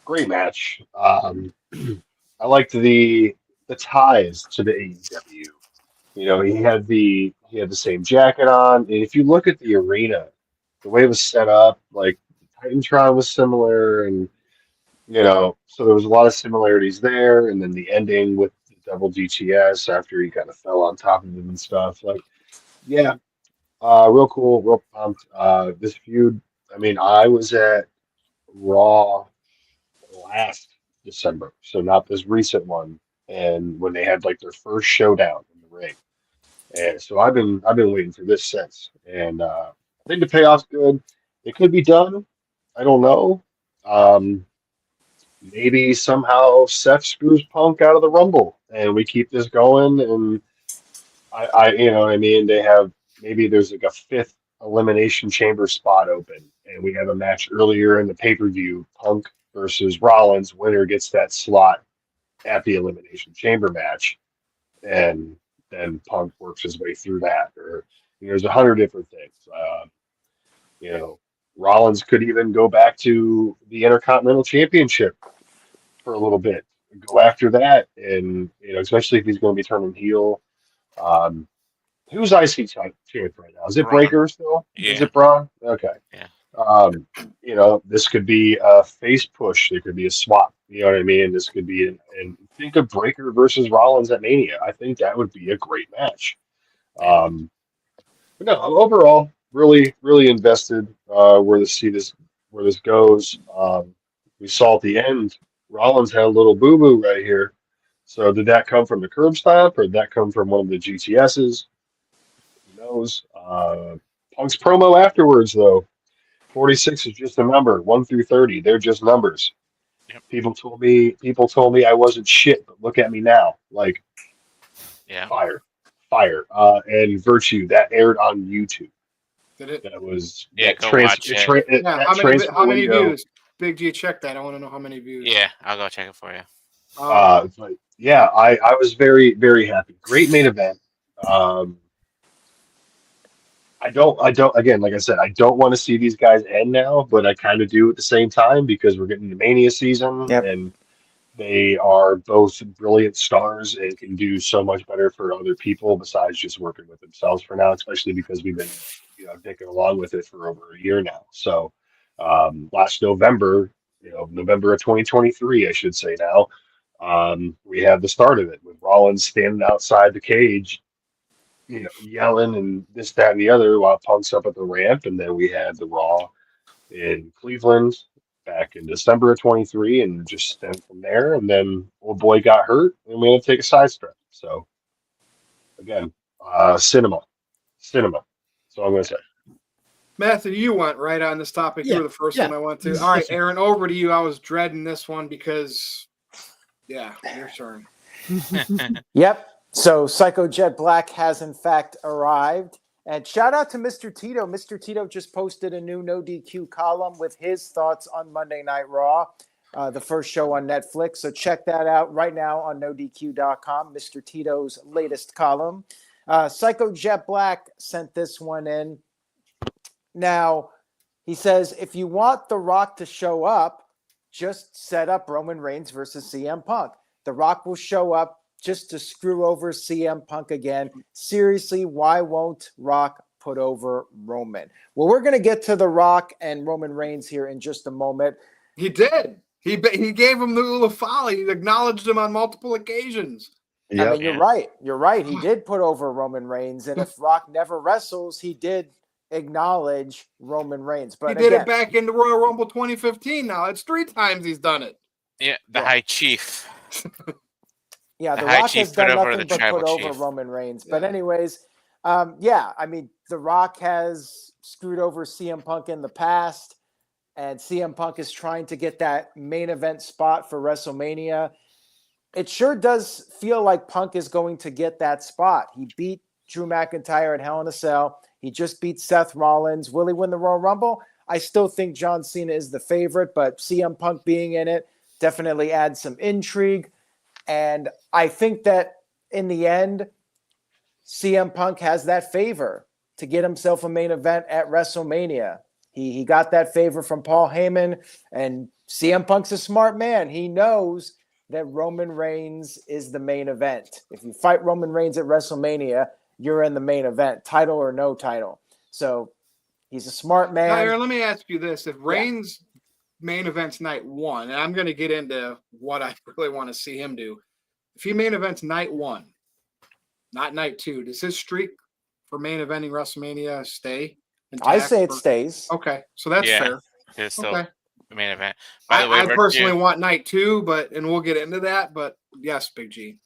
Speaker 2: Great match. I liked the ties to the AEW. He had the same jacket on, and if you look at the arena, the way it was set up, like Titantron was similar, and so there was a lot of similarities there. And then the ending with the double GTS after he kind of fell on top of him and stuff. Like, yeah, real cool, real pumped. This feud. I mean, I was at Raw last December, so not this recent one, and when they had like their first showdown in the ring. And so I've been waiting for this since, and I think the payoff's good. It could be done. I don't know. Maybe somehow Seth screws Punk out of the Rumble, and we keep this going. And you know what I mean. Maybe there's like a fifth elimination chamber spot open, and we have a match earlier in the pay-per-view, Punk versus Rollins. Winner gets that slot at the elimination chamber match, and then Punk works his way through that. Or there's 100 different things. Rollins could even go back to the Intercontinental Championship for a little bit, go after that, and especially if he's going to be turning heel. Who's IC champ right now? Is it
Speaker 3: Braun.
Speaker 2: Breaker still?
Speaker 3: Yeah.
Speaker 2: Is it Braun? Okay.
Speaker 3: Yeah.
Speaker 2: This could be a face push. There could be a swap. You know what I mean? This could be, and think of Breaker versus Rollins at Mania. I think that would be a great match. But no, overall, really, really invested where this goes. We saw at the end, Rollins had a little boo boo right here. So did that come from the curb stomp, or did that come from one of the GTSs? Who knows? Punk's promo afterwards, though. 46 is just a number. 1 through 30, they're just numbers.
Speaker 3: Yep.
Speaker 2: People told me I wasn't shit, but look at me now. Like,
Speaker 3: Yeah.
Speaker 2: fire. And Virtue, that aired on YouTube.
Speaker 1: Did it?
Speaker 2: That was
Speaker 3: Go watch it.
Speaker 1: How many views? Big G, check that. I want to know how many views.
Speaker 3: Yeah, I'll go check it for you.
Speaker 2: But yeah, I was very, very happy. Great main event. I don't again, like I said, I don't want to see these guys end now, but I kind of do at the same time because we're getting the Mania season.
Speaker 6: Yep.
Speaker 2: And they are both brilliant stars and can do so much better for other people besides just working with themselves for now, especially because we've been dicking along with it for over a year now. So last November, November of 2023, I should say now, we had the start of it with Rollins standing outside the cage, yelling and this, that, and the other while Punk's up at the ramp. And then we had the Raw in Cleveland back in December of 23 and just stemmed from there. And then old boy got hurt and we had to take a side step. So again, cinema. That's all I'm going to say.
Speaker 1: Matthew, you went right on this topic. You were the first one I went to. All right, Aaron, over to you. I was dreading this one because, your turn.
Speaker 6: Yep. So Psycho Jet Black has in fact arrived. And shout out to Mr. Tito. Mr. Tito just posted a new NoDQ column with his thoughts on Monday Night Raw, the first show on Netflix. So check that out right now on NoDQ.com, Mr. Tito's latest column. Psycho Jet Black sent this one in. Now, he says, if you want The Rock to show up, just set up Roman Reigns versus CM Punk. The Rock will show up just to screw over CM Punk again. Seriously, why won't Rock put over Roman? Well, we're going to get to The Rock and Roman Reigns here in just a moment.
Speaker 1: He did. He gave him the Ula Folly. He acknowledged him on multiple occasions.
Speaker 4: Yep.
Speaker 6: I mean, you're right. You're right. He did put over Roman Reigns. And if Rock never wrestles, he did acknowledge Roman Reigns. But
Speaker 1: he did
Speaker 6: again,
Speaker 1: it back in the Royal Rumble 2015 now. It's 3 times he's done it.
Speaker 3: Yeah, the High Chief.
Speaker 6: yeah,
Speaker 3: the
Speaker 6: The
Speaker 3: High
Speaker 6: Rock
Speaker 3: Chief
Speaker 6: has done
Speaker 3: put over
Speaker 6: nothing
Speaker 3: the
Speaker 6: but put
Speaker 3: Tribal
Speaker 6: over
Speaker 3: Chief.
Speaker 6: Roman Reigns. But
Speaker 1: Yeah.
Speaker 6: anyways, I mean, The Rock has screwed over CM Punk in the past. And CM Punk is trying to get that main event spot for WrestleMania. It sure does feel like Punk is going to get that spot. He beat Drew McIntyre at Hell in a Cell. He just beat Seth Rollins. Will he win the Royal Rumble? I still think John Cena is the favorite, but CM Punk being in it definitely adds some intrigue. And I think that in the end, CM Punk has that favor to get himself a main event at WrestleMania. He got that favor from Paul Heyman, and CM Punk's a smart man. He knows that Roman Reigns is the main event. If you fight Roman Reigns at WrestleMania, you're in the main event, title or no title. So he's a smart man.
Speaker 1: Now, Aaron, let me ask you this. If Reigns main events night 1, and I'm going to get into what I really want to see him do. If he main events night 1, not night 2, does his streak for main eventing WrestleMania stay intact?
Speaker 6: I say it stays.
Speaker 1: Okay, so that's
Speaker 3: Yeah.
Speaker 1: fair.
Speaker 3: It's still
Speaker 1: Okay.
Speaker 3: the main event. By the way,
Speaker 1: I
Speaker 3: we're
Speaker 1: personally
Speaker 3: due-
Speaker 1: want night 2, and we'll get into that. But yes, Big G.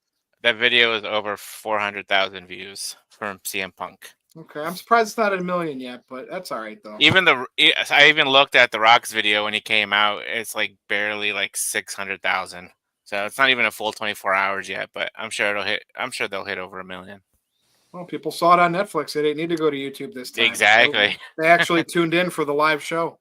Speaker 3: that video is over 400,000 views from CM Punk.
Speaker 1: Okay, I'm surprised it's not at 1 million yet, but that's all right though.
Speaker 3: I even looked at The Rock's video when he came out. It's like barely like 600,000. So it's not even a full 24 hours yet, but I'm sure they'll hit over 1 million.
Speaker 1: Well, people saw it on Netflix. They didn't need to go to YouTube this time.
Speaker 3: Exactly.
Speaker 1: They actually tuned in for the live show.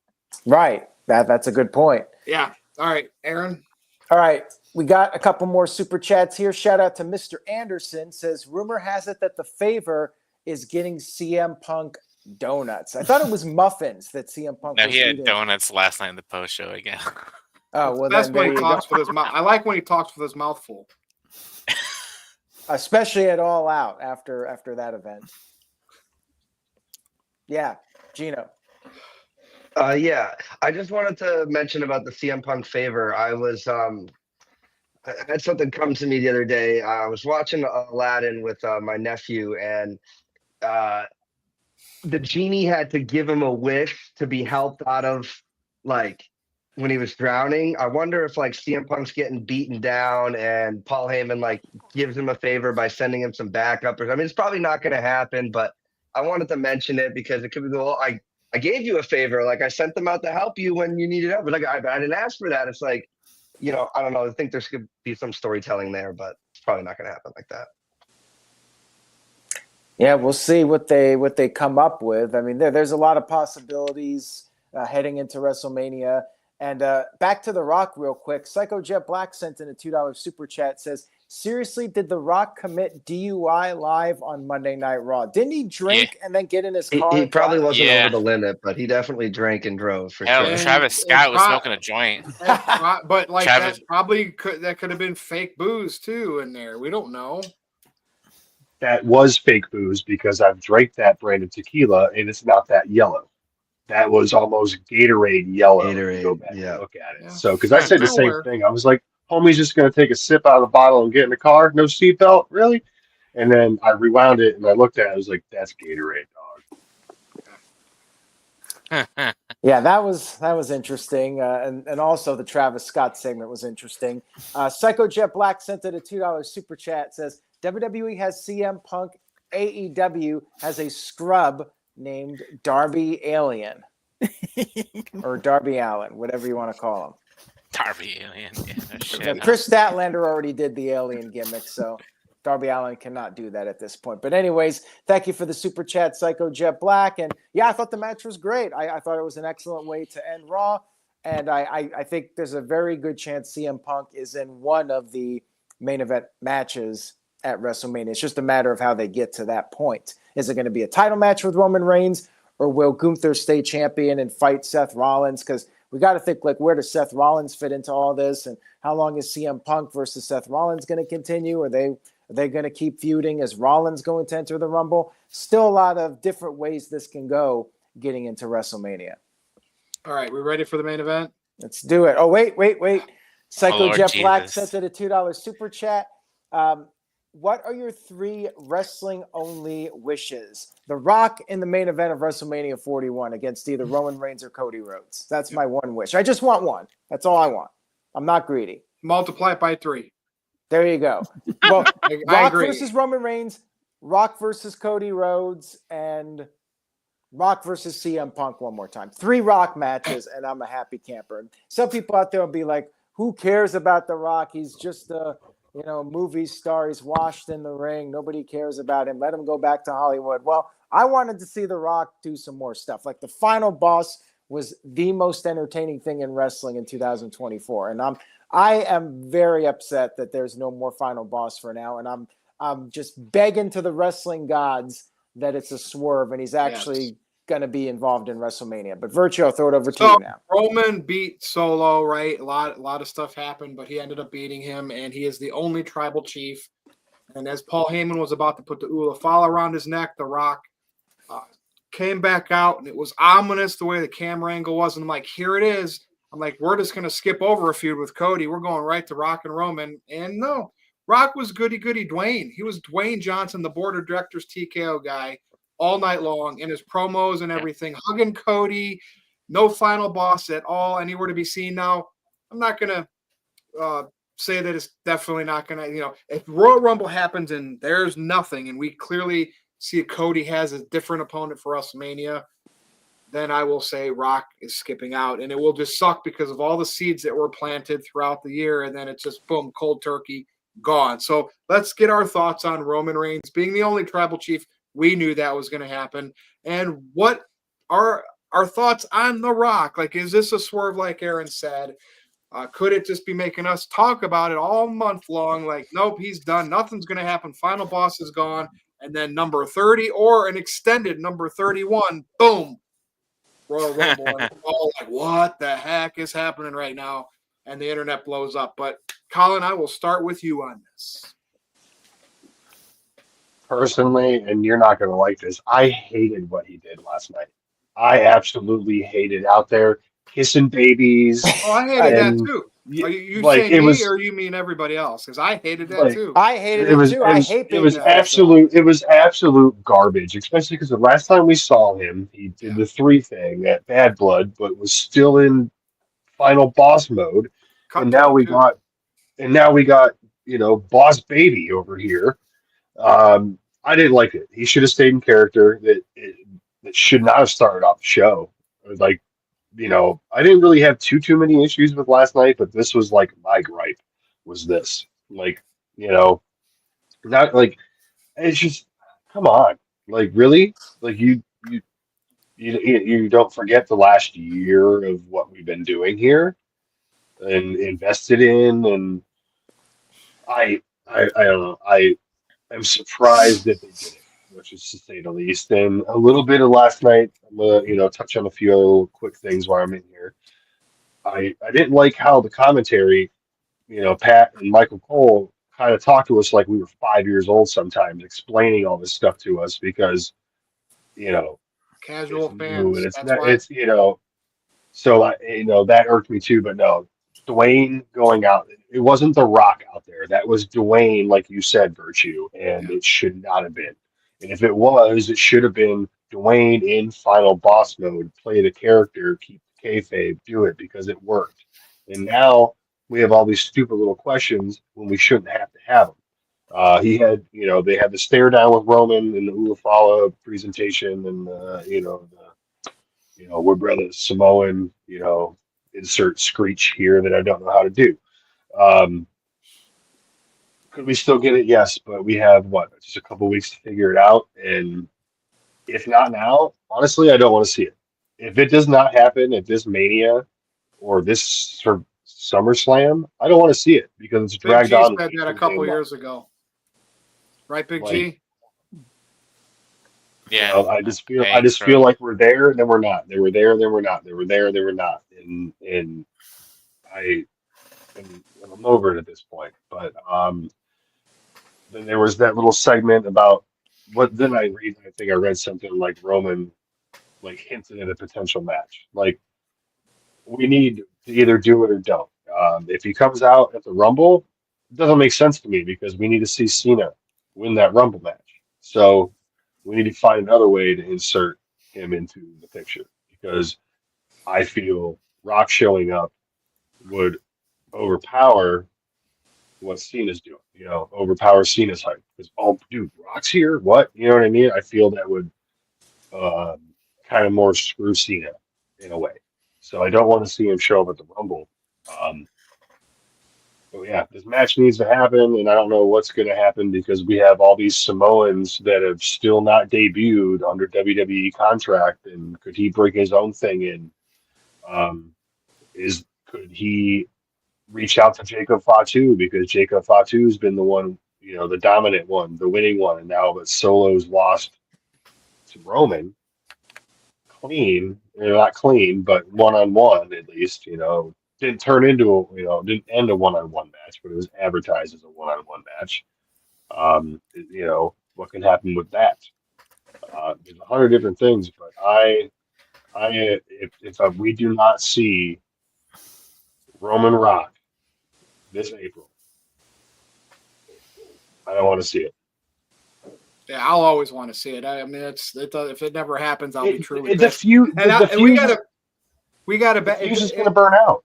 Speaker 6: Right. That's a good point.
Speaker 1: Yeah. All right, Aaron.
Speaker 6: All right. We got a couple more super chats here. Shout out to Mr. Anderson. Says, rumor has it that the favor is getting CM Punk donuts. I thought it was muffins that CM Punk
Speaker 3: No,
Speaker 6: was
Speaker 3: he had
Speaker 6: eating.
Speaker 3: donuts last night in the post show again.
Speaker 6: Oh, well,
Speaker 1: That's
Speaker 6: then
Speaker 1: when
Speaker 6: there
Speaker 1: he
Speaker 6: you
Speaker 1: talks
Speaker 6: go.
Speaker 1: with his mouth. I like when he talks with his mouth full.
Speaker 6: Especially at All Out after that event. Yeah, Gino.
Speaker 4: Yeah, I just wanted to mention about the CM Punk favor. I had something come to me the other day. I was watching Aladdin with my nephew, and the genie had to give him a wish to be helped out of, like, when he was drowning. I wonder if, like, CM Punk's getting beaten down and Paul Heyman, like, gives him a favor by sending him some backup. I mean, it's probably not going to happen, but I wanted to mention it because it could be, well, I gave you a favor. Like, I sent them out to help you when you needed help. But like, I didn't ask for that. It's like, I don't know. I think there's going to be some storytelling there, but it's probably not going to happen like that.
Speaker 6: Yeah, we'll see what they come up with. I mean, there's a lot of possibilities heading into WrestleMania. And back to The Rock real quick. Psycho Jet Black sent in a $2 super chat. Says, seriously, did The Rock commit DUI live on Monday Night Raw? Didn't he drink and then get in his car?
Speaker 4: He probably
Speaker 6: and
Speaker 4: wasn't
Speaker 3: Yeah.
Speaker 4: over the limit, but he definitely drank and drove for
Speaker 3: Hell,
Speaker 4: sure.
Speaker 3: Travis Scott was smoking a joint.
Speaker 1: But like
Speaker 3: Travis-
Speaker 1: that could have been fake booze too in there. We don't know.
Speaker 2: That was fake booze because I've drank that brand of tequila and it's not that yellow. That was almost Gatorade yellow. if you go
Speaker 4: Gatorade,
Speaker 2: back and
Speaker 4: yeah.
Speaker 2: look at it.
Speaker 1: Yeah.
Speaker 2: So, because I said the same
Speaker 1: Nowhere.
Speaker 2: thing, I was like, "Homie's just going to take a sip out of the bottle and get in the car. No seatbelt, really?" And then I rewound it and I looked at it. I was like, "That's Gatorade, dog."
Speaker 6: Yeah, that was interesting. And also the Travis Scott segment was interesting. Psycho Jet Black sent in a $2 super chat. Says, WWE has CM Punk. AEW has a scrub named Darby Alien. Or Darby Allin, whatever you want to call him.
Speaker 3: Darby Alien. Yeah, no shit.
Speaker 6: Yeah, Chris Statlander already did the alien gimmick, so Darby Allin cannot do that at this point. But anyways, thank you for the super chat, Psycho Jet Black. And yeah, I thought the match was great. I thought it was an excellent way to end Raw. And I think there's a very good chance CM Punk is in one of the main event matches at WrestleMania. It's just a matter of how they get to that point. Is it going to be a title match with Roman Reigns, or will Gunther stay champion and fight Seth Rollins? Because we got to think like, where does Seth Rollins fit into all this, and how long is CM Punk versus Seth Rollins going to continue? Are they going to keep feuding? Is Rollins going to enter the Rumble? Still a lot of different ways this can go getting into WrestleMania.
Speaker 1: All right, we ready for the main event?
Speaker 6: Let's do it. Oh, wait. Psycho
Speaker 3: Lord
Speaker 6: Jeff Black
Speaker 3: Jesus.
Speaker 6: sent it a $2 super chat. What are your 3 wrestling-only wishes? The Rock in the main event of WrestleMania 41 against either Roman Reigns or Cody Rhodes. That's my one wish. I just want one. That's all I want. I'm not greedy.
Speaker 1: Multiply it by 3.
Speaker 6: There you go. Well,
Speaker 1: I
Speaker 6: Rock
Speaker 1: agree.
Speaker 6: versus Roman Reigns, Rock versus Cody Rhodes, and Rock versus CM Punk one more time. 3 Rock matches, and I'm a happy camper. Some people out there will be like, who cares about The Rock? He's just a movie star. He's washed in the ring. Nobody cares about him. Let him go back to Hollywood. Well, I wanted to see The Rock do some more stuff. Like the Final Boss was the most entertaining thing in wrestling in 2024. And I am very upset that there's no more Final Boss for now. And I'm just begging to the wrestling gods that it's a swerve and he's actually going to be involved in WrestleMania. But Virtue, I'll throw it over to you now.
Speaker 1: Roman beat Solo, right? A lot of stuff happened, but he ended up beating him, and he is the only tribal chief. And as Paul Heyman was about to put the Ulafala around his neck, The Rock came back out, and it was ominous the way the camera angle was. And I'm like, here it is. I'm like, we're just going to skip over a feud with Cody. We're going right to Rock and Roman. And no, Rock was goody-goody Dwayne. He was Dwayne Johnson, the board of directors TKO guy, all night long in his promos and everything, hugging Cody, no Final Boss at all, anywhere to be seen. Now, I'm not going to say that it's definitely not going to, if Royal Rumble happens and there's nothing, and we clearly see Cody has a different opponent for WrestleMania, then I will say Rock is skipping out, and it will just suck because of all the seeds that were planted throughout the year, and then it's just boom, cold turkey, gone. So let's get our thoughts on Roman Reigns being the only tribal chief. We knew that was going to happen. And what are our thoughts on The Rock? Like, is this a swerve like Aaron said? Could it just be making us talk about it all month long? Like, nope, he's done. Nothing's going to happen. Final Boss is gone. And then number 30 or an extended number 31, boom, Royal Rumble. And we're all like, what the heck is happening right now? And the internet blows up. But, Colin, I will start with you on this.
Speaker 2: Personally, and you're not going to like this, I hated what he did last night. I absolutely hated out there kissing babies.
Speaker 1: Oh, I hated that too. Are you
Speaker 2: like,
Speaker 1: saying
Speaker 2: it
Speaker 1: me
Speaker 2: was,
Speaker 1: or you mean everybody else? Because I hated that
Speaker 2: like,
Speaker 1: too.
Speaker 6: I hated it too. I hate being
Speaker 2: it was absolute garbage, especially because the last time we saw him, he did the 3 thing at Bad Blood, but was still in Final Boss mode. And now we got Boss Baby over here. I didn't like it. He should have stayed in character. That should not have started off the show. Like, I didn't really have too many issues with last night, but this was like my gripe was this. Like, not like, it's just, come on. Like, really? Like, you don't forget the last year of what we've been doing here and invested in, and I don't know. I'm surprised that they did it, which is to say the least. And a little bit of last night, I'm gonna touch on a few other quick things while I'm in here. I didn't like how the commentary, Pat and Michael Cole kind of talked to us like we were 5 years old sometimes, explaining all this stuff to us because,
Speaker 1: casual
Speaker 2: it's
Speaker 1: fans.
Speaker 2: new and it's
Speaker 1: That's
Speaker 2: not,
Speaker 1: why.
Speaker 2: it's so that irked me too. But no, Dwayne going out. It wasn't The Rock out there. That was Dwayne, like you said, Virtue, and it should not have been. And if it was, it should have been Dwayne in Final Boss mode, play the character, keep the kayfabe, do it because it worked. And now we have all these stupid little questions when we shouldn't have to have them. He had, they had the stare down with Roman in the Ulafala presentation, and we're brothers Samoan, insert screech here that I don't know how to do. Could we still get it? Yes, but we have just a couple weeks to figure it out. And if not now, honestly, I don't want to see it. If it does not happen at this Mania or this SummerSlam, I don't want to see it because it's dragged
Speaker 1: Big G
Speaker 2: on.
Speaker 1: said that a couple years ago, right, Big G?
Speaker 3: Yeah.
Speaker 2: I just feel like we're there and then we're not. They were there, then we're not. They were there, then we're not. And I I'm over it at this point. But then there was that little segment about what then I read. I think I read something like Roman like hinted at a potential match. Like we need to either do it or don't. If he comes out at the Rumble, it doesn't make sense to me because we need to see Cena win that Rumble match. So we need to find another way to insert him into the picture because I feel Rock showing up would overpower what Cena's doing. Overpower Cena's hype because dude, Rock's here. What you know what I mean? I feel that would kind of more screw Cena in a way. So I don't want to see him show up at the Rumble. But yeah, this match needs to happen, and I don't know what's going to happen because we have all these Samoans that have still not debuted under WWE contract. And could he bring his own thing in? Could he reach out to Jacob Fatu because Jacob Fatu has been the one, the dominant one, the winning one, and now that Solo's lost to Roman, clean, not clean, but one-on-one at least, didn't turn into didn't end a one-on-one match, but it was advertised as a one-on-one match. What can happen with that? There's 100 different things, but if we do not see Roman Rock this April, I don't want to see it.
Speaker 1: Yeah, I'll always want to see it. I mean, if it never happens, I'll be truly
Speaker 2: pissed.
Speaker 1: We got to
Speaker 2: bet it's just going to burn out.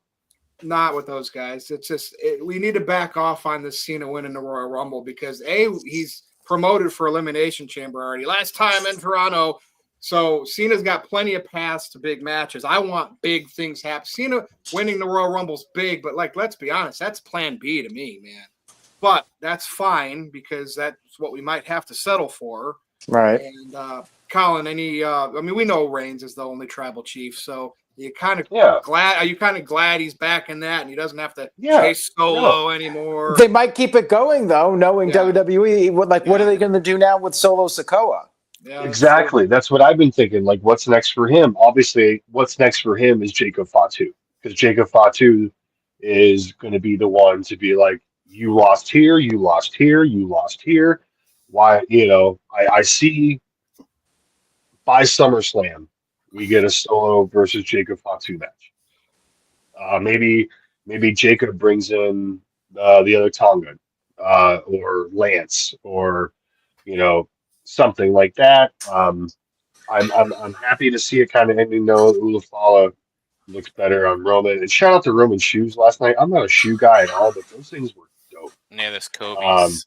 Speaker 1: Not with those guys. It's just we need to back off on this Cena winning the Royal Rumble because he's promoted for Elimination Chamber already. Last time in Toronto, so Cena's got plenty of paths to big matches. I want big things happen. Cena winning the Royal Rumble's big, but let's be honest, that's Plan B to me, man. But that's fine because that's what we might have to settle for.
Speaker 6: Right.
Speaker 1: And Colin, we know Reigns is the only tribal chief, so you kind of glad? Are you kind of glad he's back in that and he doesn't have to chase Solo anymore?
Speaker 6: They might keep it going though, knowing WWE. What are they going to do now with Solo Sikoa?
Speaker 1: Yeah,
Speaker 2: exactly. That's what I've been thinking. Like, what's next for him? Obviously, what's next for him is Jacob Fatu because Jacob Fatu is going to be the one to be like, you lost here, you lost here, you lost here. Why? I see by SummerSlam we get a Solo versus Jacob Fatu match. Maybe Jacob brings in the other Tongan or Lance or something like that. I'm happy to see it kind of ending though. Ulafala looks better on Roman. And shout out to Roman's shoes last night. I'm not a shoe guy at all, but those things were dope.
Speaker 3: Yeah, this Kobe's.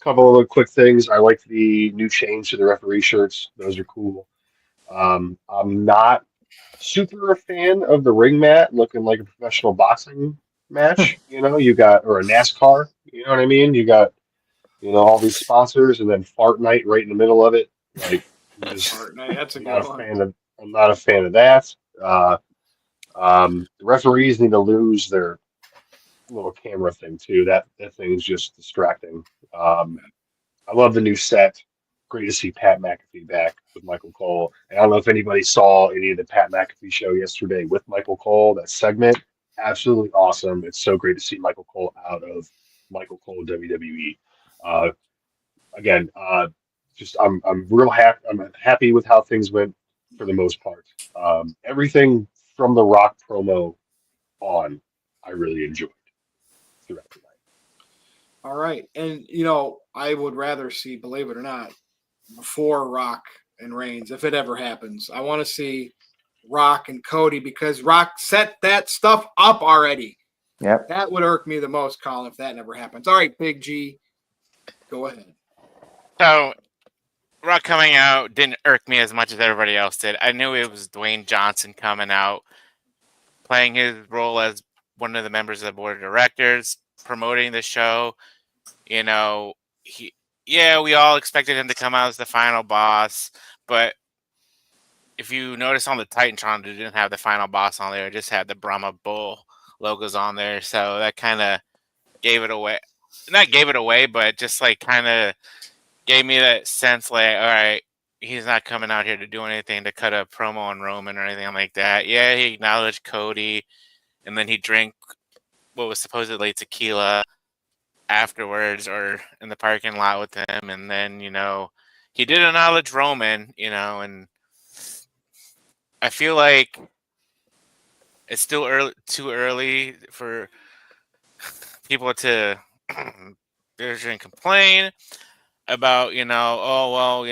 Speaker 2: Couple of other quick things. I like the new change to the referee shirts. Those are cool. I'm not super a fan of the ring mat looking like a professional boxing match. You got, or a NASCAR. You know what I mean? You got, all these sponsors and then Fart Night right in the middle of it. Like,
Speaker 1: Fart Night, that's a good one.
Speaker 2: I'm not a fan of that. The referees need to lose their little camera thing too. That thing is just distracting. I love the new set. Great to see Pat McAfee back with Michael Cole. And I don't know if anybody saw any of the Pat McAfee show yesterday with Michael Cole. That segment, absolutely awesome. It's so great to see Michael Cole out of Michael Cole WWE. Again, I'm real happy. I'm happy with how things went for the most part. Everything from the Rock promo on, I really enjoyed throughout the night.
Speaker 1: All right. And, I would rather see, believe it or not, before Rock and Reigns, if it ever happens, I want to see Rock and Cody because Rock set that stuff up already.
Speaker 6: Yep.
Speaker 1: That would irk me the most, Colin, if that never happens. All right, Big G, go ahead.
Speaker 3: So, Rock coming out didn't irk me as much as everybody else did. I knew it was Dwayne Johnson coming out, playing his role as one of the members of the board of directors, promoting the show. We all expected him to come out as the final boss, but if you notice on the Titantron, they didn't have the final boss on there. It just had the Brahma Bull logos on there, so that kind of gave it away. Not gave it away, but just like kind of gave me that sense like, all right, he's not coming out here to do anything to cut a promo on Roman or anything like that. Yeah, he acknowledged Cody, and then he drank what was supposedly tequila afterwards or in the parking lot with him, and then he did acknowledge Roman, and I feel like it's still too early for people to complain about oh well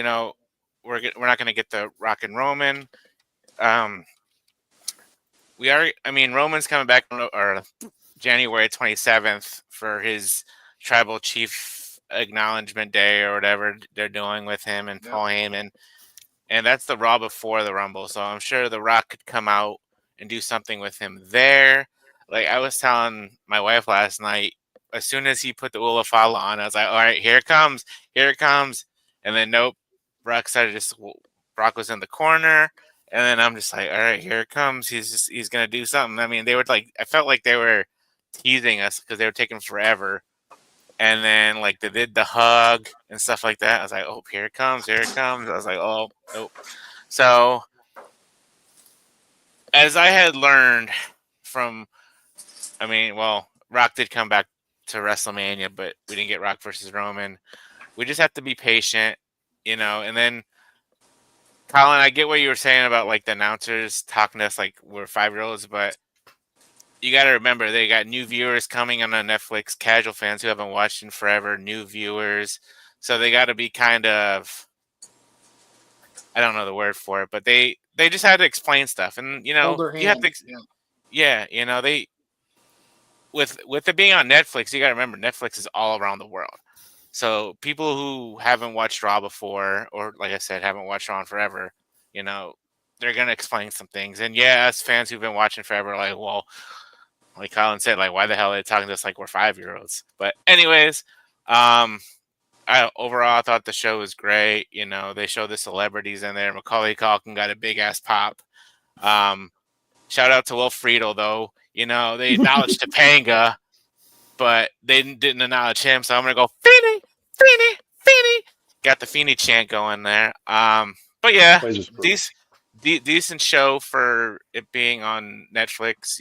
Speaker 3: we're not going to get the Rock and Roman. Roman's coming back or January 27th for his tribal chief acknowledgement day or whatever they're doing with him and Paul Heyman, and that's the Raw before the Rumble. So I'm sure The Rock could come out and do something with him there. Like I was telling my wife last night, as soon as he put the Ula Fala on, I was like, all right, here it comes. And then nope, Brock was in the corner. And then I'm just like, all right, here it comes. He's going to do something. I mean, I felt like they were teasing us because they were taking forever. And then like they did the hug and stuff like that. I was like, oh, here it comes. I was like, oh, nope. So as I had learned from, Rock did come back to WrestleMania, but we didn't get Rock versus Roman. We just have to be patient, and then Colin, I get what you were saying about like the announcers talking to us like we're 5-year-olds, but you got to remember they got new viewers coming on Netflix, casual fans who haven't watched in forever, new viewers. So they got to be kind of, I don't know the word for it, but they just had to explain stuff. And, you have to, they, with it being on Netflix, you got to remember Netflix is all around the world. So people who haven't watched Raw before, or like I said, haven't watched Raw in forever, they're going to explain some things. And yeah, us fans who've been watching forever, like, well, like Colin said, like, why the hell are they talking to us like we're 5-year-olds? But anyways, overall, I thought the show was great. They showed the celebrities in there. Macaulay Culkin got a big ass pop. Shout out to Will Friedle, though. They acknowledged Topanga, but they didn't acknowledge him. So I'm going to go, Feeny. Got the Feeny chant going there. But yeah, decent show for it being on Netflix.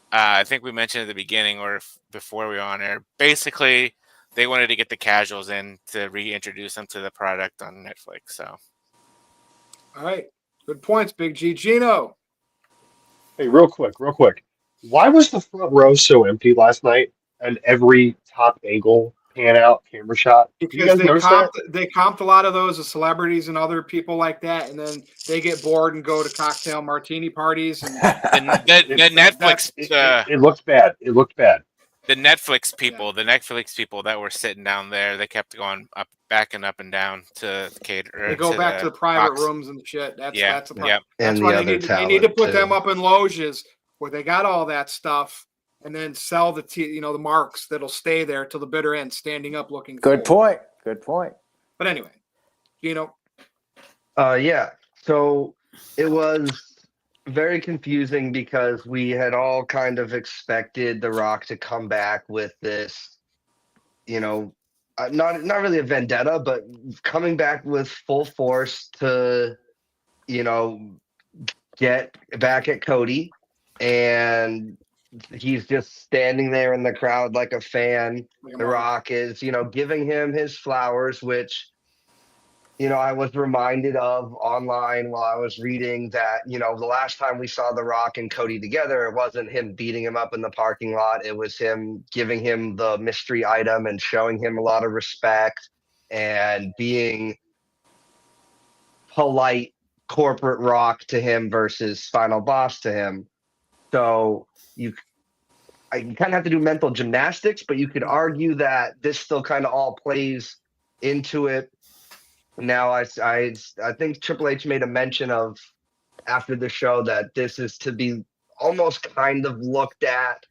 Speaker 3: I think we mentioned at the beginning or before we were on air, basically they wanted to get the casuals in to reintroduce them to the product on Netflix. So,
Speaker 1: all right, good points, Big G. Gino.
Speaker 2: Hey, real quick. Why was the front row so empty last night and every top angle pan out camera shot? Did you
Speaker 1: Because
Speaker 2: guys notice that?
Speaker 1: they comped a lot of those as celebrities and other people like that, and then they get bored and go to cocktail martini parties. And
Speaker 3: the Netflix,
Speaker 2: it looked bad.
Speaker 3: The Netflix people that were sitting down there, they kept going up, backing up and down to cater.
Speaker 1: They go back to the private rooms and shit. That's the problem.
Speaker 3: Yep.
Speaker 1: That's why they need to put them up in loges where they got all that stuff, and then sell the marks that'll stay there till the bitter end, standing up looking.
Speaker 6: Good point.
Speaker 1: But anyway, Gino.
Speaker 4: Yeah. So it was very confusing because we had all kind of expected The Rock to come back with this, not really a vendetta, but coming back with full force to, get back at Cody, and he's just standing there in the crowd like a fan. The Rock is, giving him his flowers, which, I was reminded of online while I was reading that, the last time we saw The Rock and Cody together, it wasn't him beating him up in the parking lot. It was him giving him the mystery item and showing him a lot of respect and being polite corporate Rock to him versus final boss to him. So I kind of have to do mental gymnastics, but you could argue that this still kind of all plays into it. Now, I think Triple H made a mention of after the show that this is to be almost kind of looked at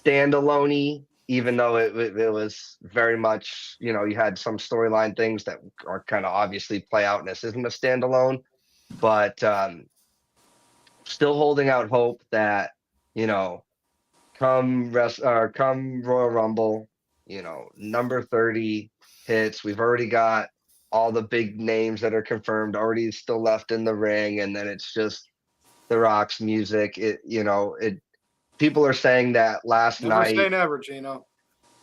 Speaker 4: standalone-y, even though it was very much, you had some storyline things that are kind of obviously play out, and this isn't a standalone, but still holding out hope that, come Royal Rumble, number 30 hits. We've already got all the big names that are confirmed already still left in the ring. And then it's just The Rock's music. People are saying that last
Speaker 1: Never
Speaker 4: night.
Speaker 1: say never, Gino.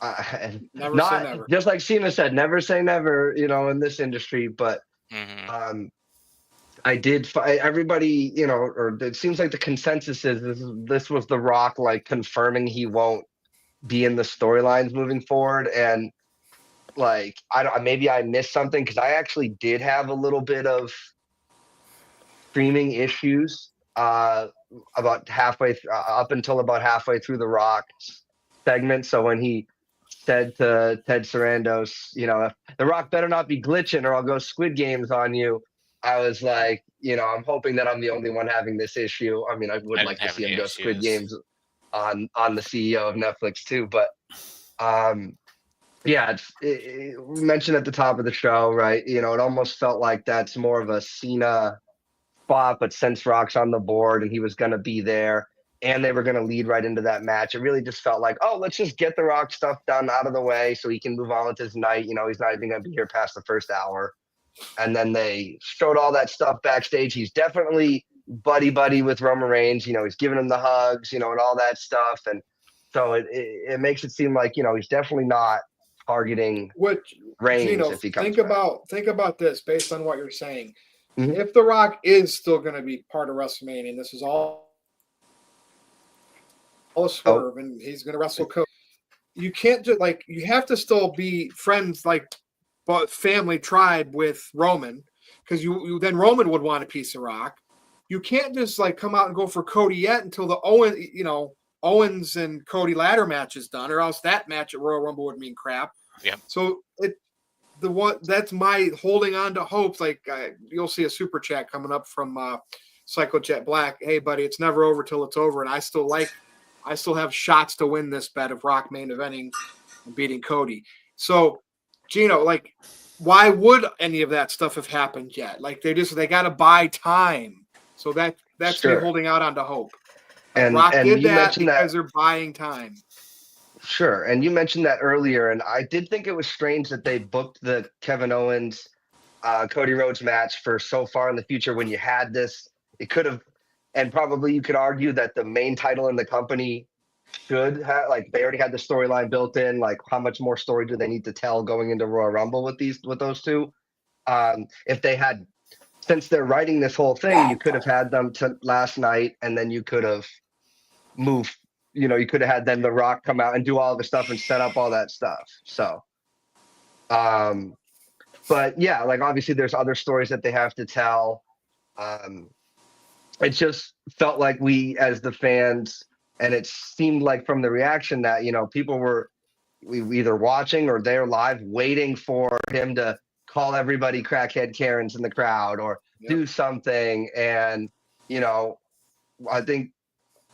Speaker 1: Never say
Speaker 4: Not
Speaker 1: never.
Speaker 4: just like Cena said, never say never, in this industry. But I did everybody, or it seems like the consensus is this was The Rock like confirming he won't be in the storylines moving forward. And like, maybe I missed something, because I actually did have a little bit of streaming issues about halfway up until about halfway through The Rock segment. So when he said to Ted Sarandos, The Rock better not be glitching or I'll go Squid Games on you, I was like, I'm hoping that I'm the only one having this issue. I mean, I would like to see him go Squid Games on the CEO of Netflix too. But yeah, we mentioned at the top of the show, right? It almost felt like that's more of a Cena spot, but since Rock's on the board and he was going to be there and they were going to lead right into that match, it really just felt like, oh, let's just get the Rock stuff done out of the way so he can move on with his night. He's not even going to be here past the first hour. And then they showed all that stuff backstage. He's definitely buddy with Roman Reigns. He's giving him the hugs, and all that stuff. And so it makes it seem like, he's definitely not targeting Reigns,
Speaker 1: Gino,
Speaker 4: if he comes
Speaker 1: think about this based on what you're saying.
Speaker 4: Mhm.
Speaker 1: If The Rock is still going to be part of WrestleMania, and this is all a swerve, and he's going to wrestle Cody, you can't just you have to still be friends, but family tribe with Roman, because you then Roman would want a piece of Rock. You can't just come out and go for Cody yet until the Owens and Cody ladder match is done, or else that match at Royal Rumble would mean crap.
Speaker 3: Yeah.
Speaker 1: So that's my holding on to hopes. You'll see a super chat coming up from Psycho Jet Black. Hey, buddy, it's never over till it's over, and I still have shots to win this bet of Rock main eventing and beating Cody. So, Gino, why would any of that stuff have happened yet? They got to buy time. So that's
Speaker 4: Sure.
Speaker 1: me holding out on to hope.
Speaker 4: And
Speaker 1: Rock
Speaker 4: and
Speaker 1: did
Speaker 4: you
Speaker 1: that
Speaker 4: mentioned
Speaker 1: because
Speaker 4: that.
Speaker 1: they're buying time.
Speaker 4: Sure. And you mentioned that earlier, and I did think it was strange that they booked the Kevin Owens Cody Rhodes match for so far in the future when you had this. It could have, and probably you could argue that the main title in the company should have, they already had the storyline built in. How much more story do they need to tell going into Royal Rumble with those two? If they had, since they're writing this whole thing, you could have had them to last night, and then you could have moved. You could have had then The Rock come out and do all the stuff and set up all that stuff. So, but yeah, obviously there's other stories that they have to tell. It just felt like we, as the fans, and it seemed like from the reaction that, people were either watching or they're live waiting for him to call everybody crackhead Karens in the crowd or do something. And, I think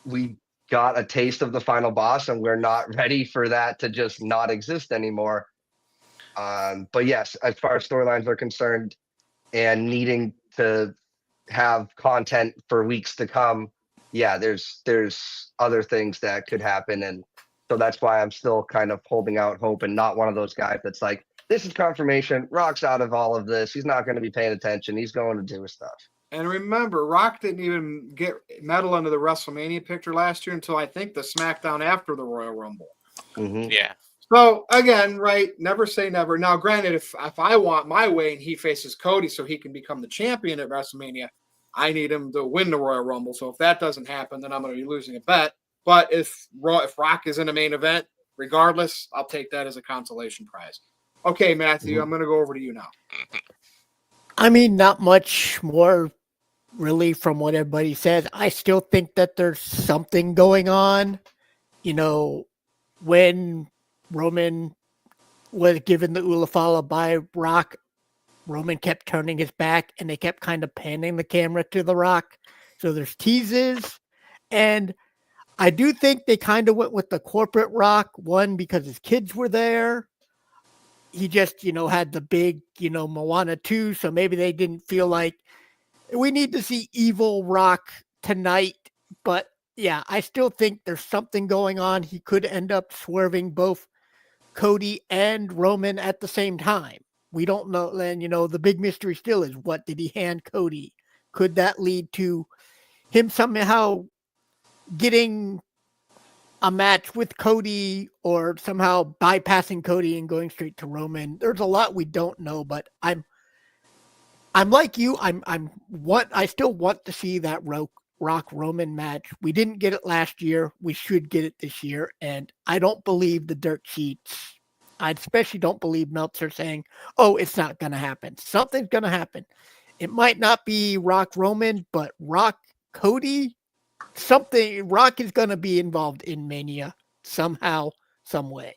Speaker 4: we got a taste of the final boss, and we're not ready for that to just not exist anymore. But yes, as far as storylines are concerned and needing to have content for weeks to come, there's other things that could happen. And so that's why I'm still kind of holding out hope and not one of those guys that's like, this is confirmation. Rock's out of all of this. He's not going to be paying attention. He's going to do his stuff. And
Speaker 1: remember, Rock didn't even get medal into the WrestleMania picture last year until I think the SmackDown after the Royal Rumble.
Speaker 4: Mm-hmm.
Speaker 3: Yeah.
Speaker 1: So again, right? Never say never. Now, granted, if I want my way and he faces Cody so he can become the champion at WrestleMania, I need him to win the Royal Rumble. So if that doesn't happen, then I'm going to be losing a bet. But if Rock is in a main event, regardless, I'll take that as a consolation prize. Okay, Matthew, I'm going to go over to you now.
Speaker 5: I mean, not much more really from what everybody says. I still think that there's something going on. When Roman was given the Ulafala by Rock, Roman kept turning his back and they kept kind of panning the camera to The Rock. So there's teases. And I do think they kind of went with the corporate Rock, one, because his kids were there. He just, had the big, Moana 2. So maybe they didn't feel like we need to see evil Rock tonight. But yeah, I still think there's something going on. He could end up swerving both Cody and Roman at the same time. We don't know. And, the big mystery still is, what did he hand Cody? Could that lead to him somehow getting a match with Cody, or somehow bypassing Cody and going straight to Roman? There's a lot we don't know, but I'm like you. I still want to see that Rock Roman match. We didn't get it last year. We should get it this year. And I don't believe the dirt sheets. I especially don't believe Meltzer saying, "Oh, it's not going to happen." Something's going to happen. It might not be Rock Roman, but Rock Cody. Something. Rock is going to be involved in Mania somehow, some way.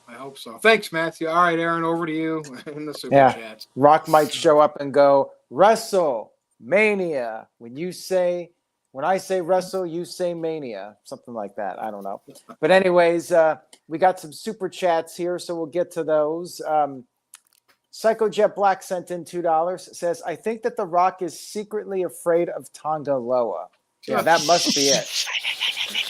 Speaker 1: I hope so. Thanks, Matthew. All right, Aaron, over to you in the super
Speaker 6: Yeah.
Speaker 1: chats.
Speaker 6: Rock might show up and go, WrestleMania. When I say wrestle, you say mania. Something like that. I don't know. But anyways, we got some super chats here, so we'll get to those. Psycho Jet Black sent in $2. Says, I think that The Rock is secretly afraid of Tonga Loa. Yeah, that must be it.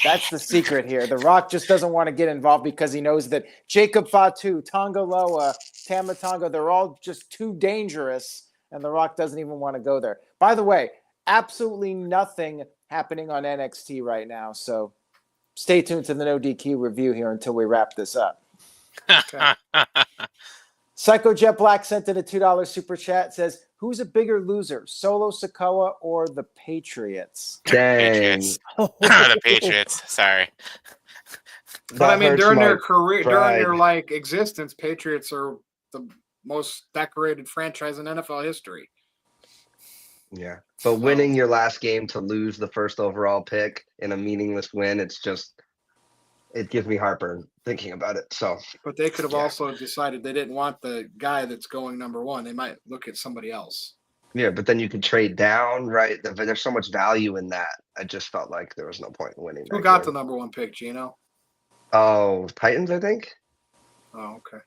Speaker 6: That's the secret here. The Rock just doesn't want to get involved because he knows that Jacob Fatu, Tonga Loa, Tama Tonga, they're all just too dangerous, and The Rock doesn't even want to go there. By the way, absolutely nothing happening on NXT right now, so stay tuned to the NoDQ review here until we wrap this up.
Speaker 1: Okay.
Speaker 6: Psycho Jet Black sent in a $2 super chat. Says, who's a bigger loser, Solo Sikoa or the Patriots?
Speaker 4: Dang.
Speaker 3: Patriots. The Patriots. Sorry.
Speaker 1: But I mean,
Speaker 4: hurts
Speaker 1: during
Speaker 4: my
Speaker 1: their career,
Speaker 4: pride.
Speaker 1: during their existence, Patriots are the most decorated franchise in NFL history.
Speaker 4: Yeah. But winning your last game to lose the first overall pick in a meaningless win, it gives me heartburn thinking about it. So,
Speaker 1: But they could have also decided they didn't want the guy that's going number one. They might look at somebody else.
Speaker 4: yeah, but then you could trade down, right? There's so much value in that. I just felt like there was no point in winning.
Speaker 1: Who
Speaker 4: that
Speaker 1: got the
Speaker 4: game.
Speaker 1: number one pick, Gino?
Speaker 4: Oh, Titans, I think.
Speaker 1: Oh, okay.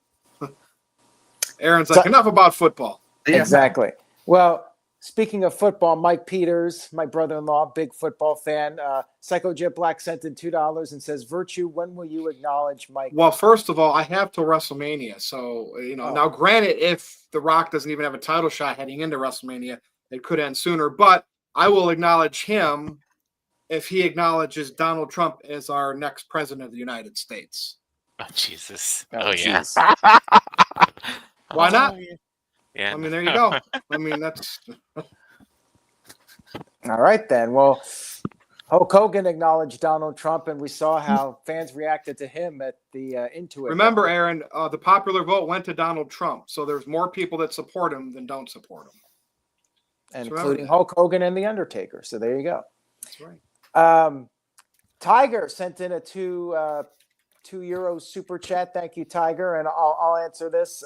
Speaker 1: Aaron's like, enough about football.
Speaker 4: Yeah.
Speaker 6: Exactly. Well, speaking of football, Mike Peters, my brother-in-law, big football fan, Psycho Jet Black sent in $2 and says, Virtue, when will you acknowledge Mike?
Speaker 1: Well, first of all, I have till WrestleMania. So, now granted, if The Rock doesn't even have a title shot heading into WrestleMania, it could end sooner. But I will acknowledge him if he acknowledges Donald Trump as our next president of the United States.
Speaker 3: Oh, Jesus.
Speaker 6: Oh,
Speaker 3: Oh, yeah.
Speaker 6: jeez.
Speaker 1: Why not?
Speaker 3: Yeah.
Speaker 1: I mean, there you go. I mean, that's
Speaker 6: All right, then. Well, Hulk Hogan acknowledged Donald Trump, and we saw how fans reacted to him at the Intuit.
Speaker 1: remember, Aaron, the popular vote went to Donald Trump. So there's more people that support him than don't support him.
Speaker 6: and
Speaker 1: so
Speaker 6: including
Speaker 1: that.
Speaker 6: Hulk Hogan and The Undertaker. So there you go.
Speaker 1: That's right.
Speaker 6: Tiger sent in a €2 super chat. Thank you, Tiger. And I'll answer this.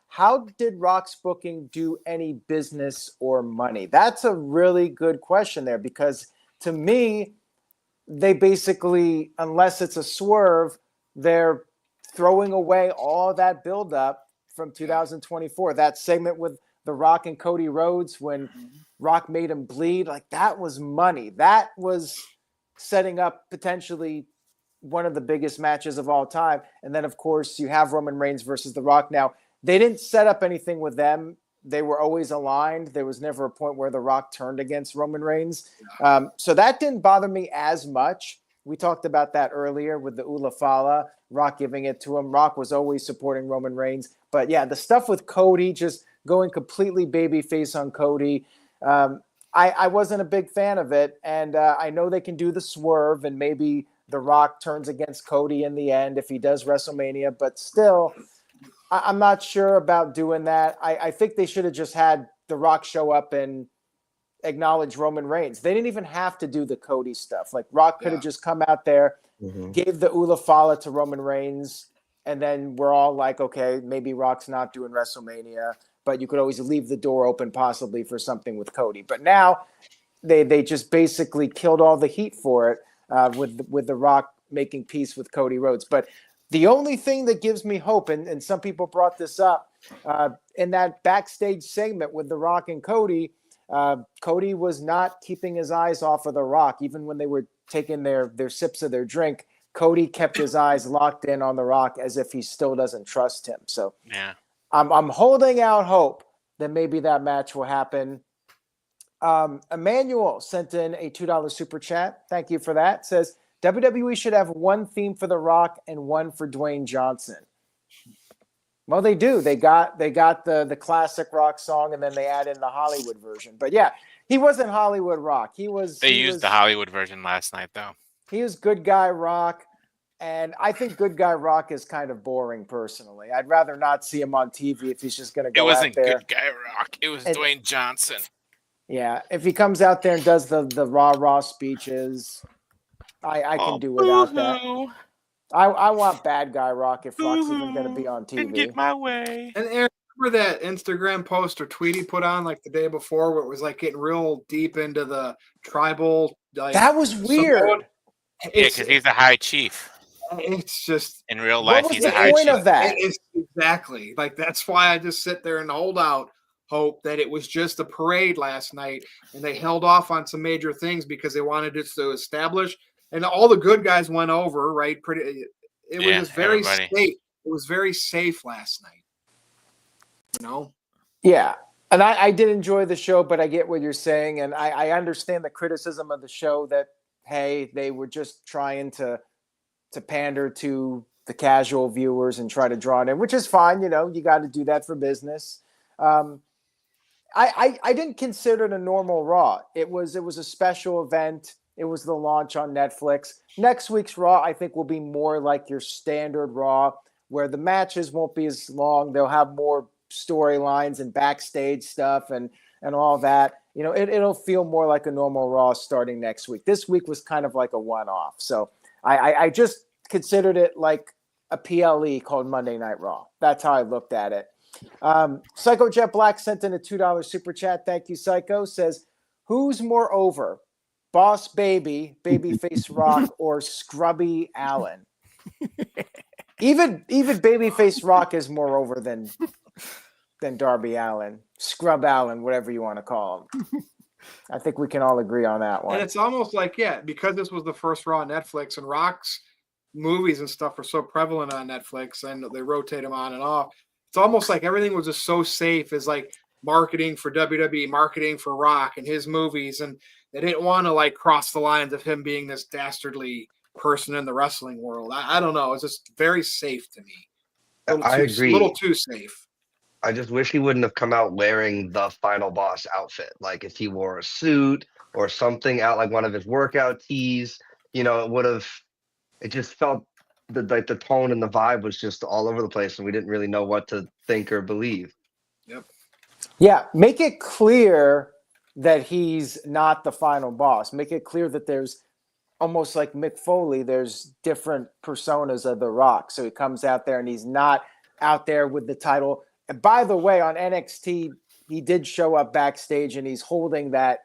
Speaker 6: How did Rock's booking do any business or money? That's a really good question there, because to me, they basically, unless it's a swerve, they're throwing away all that buildup from 2024. That segment with The Rock and Cody Rhodes when Rock made him bleed, like that was money. That was setting up potentially one of the biggest matches of all time. And then, of course, you have Roman Reigns versus The Rock. Now, they didn't set up anything with them. They were always aligned. There was never a point where The Rock turned against Roman Reigns. So that didn't bother me as much. We talked about that earlier with the Ula Fala, Rock giving it to him. Rock was always supporting Roman Reigns. But yeah, the stuff with Cody, just going completely babyface on Cody, I wasn't a big fan of it. And I know they can do the swerve and maybe The Rock turns against Cody in the end if he does WrestleMania. But still, I'm not sure about doing that. I think they should have just had The Rock show up and acknowledge Roman Reigns. They didn't even have to do the Cody stuff. Like Rock could have just come out there, gave the Ula Fala to Roman Reigns, and then we're all like, okay, maybe Rock's not doing WrestleMania, but you could always leave the door open possibly for something with Cody. But now they just basically killed all the heat for it with The Rock making peace with Cody Rhodes. But the only thing that gives me hope, and some people brought this up, in that backstage segment with The Rock and Cody, Cody was not keeping his eyes off of The Rock. Even when they were taking their sips of their drink, Cody kept his eyes locked in on The Rock as if he still doesn't trust him. So
Speaker 3: Yeah.
Speaker 6: I'm holding out hope that maybe that match will happen. Emmanuel sent in a $2 super chat. Thank you for that. Says WWE should have one theme for The Rock and one for Dwayne Johnson. Well, they do. They got the classic Rock song, and then they add in the Hollywood version. But yeah, he wasn't Hollywood Rock.
Speaker 3: They used the Hollywood version last night, though.
Speaker 6: He was Good Guy Rock, and I think Good Guy Rock is kind of boring personally. I'd rather not see him on TV if he's just going to go out there.
Speaker 3: It wasn't Good Guy Rock. It was Dwayne Johnson.
Speaker 6: Yeah, if he comes out there and does the raw speeches, I can do without that. I want Bad Guy Rock if Rock's even going to be on TV.
Speaker 3: And get my way.
Speaker 1: And Aaron, remember that Instagram post or tweet he put on like the day before where it was like getting real deep into the tribal? Like,
Speaker 6: that was weird.
Speaker 3: Yeah, because he's a high chief.
Speaker 1: It's just
Speaker 3: in real life.
Speaker 6: What was
Speaker 3: he's
Speaker 6: the
Speaker 3: a high
Speaker 6: point
Speaker 3: chief.
Speaker 6: of that?
Speaker 1: It's exactly like that's why I just sit there and hold out hope that it was just a parade last night, and they held off on some major things because they wanted it to establish. And all the good guys went over, right? It was just very safe. It was very safe last night. You know?
Speaker 6: Yeah. And I did enjoy the show, but I get what you're saying. And I understand the criticism of the show that, hey, they were just trying to pander to the casual viewers and try to draw it in, which is fine. You know, you got to do that for business. I didn't consider it a normal Raw. It was a special event. It was the launch on Netflix. Next week's Raw, I think, will be more like your standard Raw, where the matches won't be as long. They'll have more storylines and backstage stuff and all that. You know, it'll feel more like a normal Raw starting next week. This week was kind of like a one-off. So I just considered it like a PLE called Monday Night Raw. That's how I looked at it. Psycho Jet Black sent in a $2 super chat. Thank you, Psycho. Says, who's more over, Boss Baby, Babyface Rock, or Scrubby Allen? Even Babyface Rock is more over than Darby Allin, Scrub Allen, whatever you want to call him. I think we can all agree on that one.
Speaker 1: And it's almost like, because this was the first Raw on Netflix and Rock's movies and stuff are so prevalent on Netflix and they rotate them on and off. It's almost like everything was just so safe as like marketing for WWE, marketing for Rock and his movies. And they didn't want to like cross the lines of him being this dastardly person in the wrestling world. I don't know. It's just very safe to me.
Speaker 4: I agree.
Speaker 1: A little too safe.
Speaker 4: I just wish he wouldn't have come out wearing the Final Boss outfit. Like if he wore a suit or something out, like one of his workout tees, you know, it just felt the tone and the vibe was just all over the place, and we didn't really know what to think or believe.
Speaker 1: Yep.
Speaker 6: Yeah, make it clear that he's not the final boss. Make it clear that there's almost like Mick Foley, there's different personas of The Rock. So he comes out there and he's not out there with the title. And by the way, on NXT, he did show up backstage and he's holding that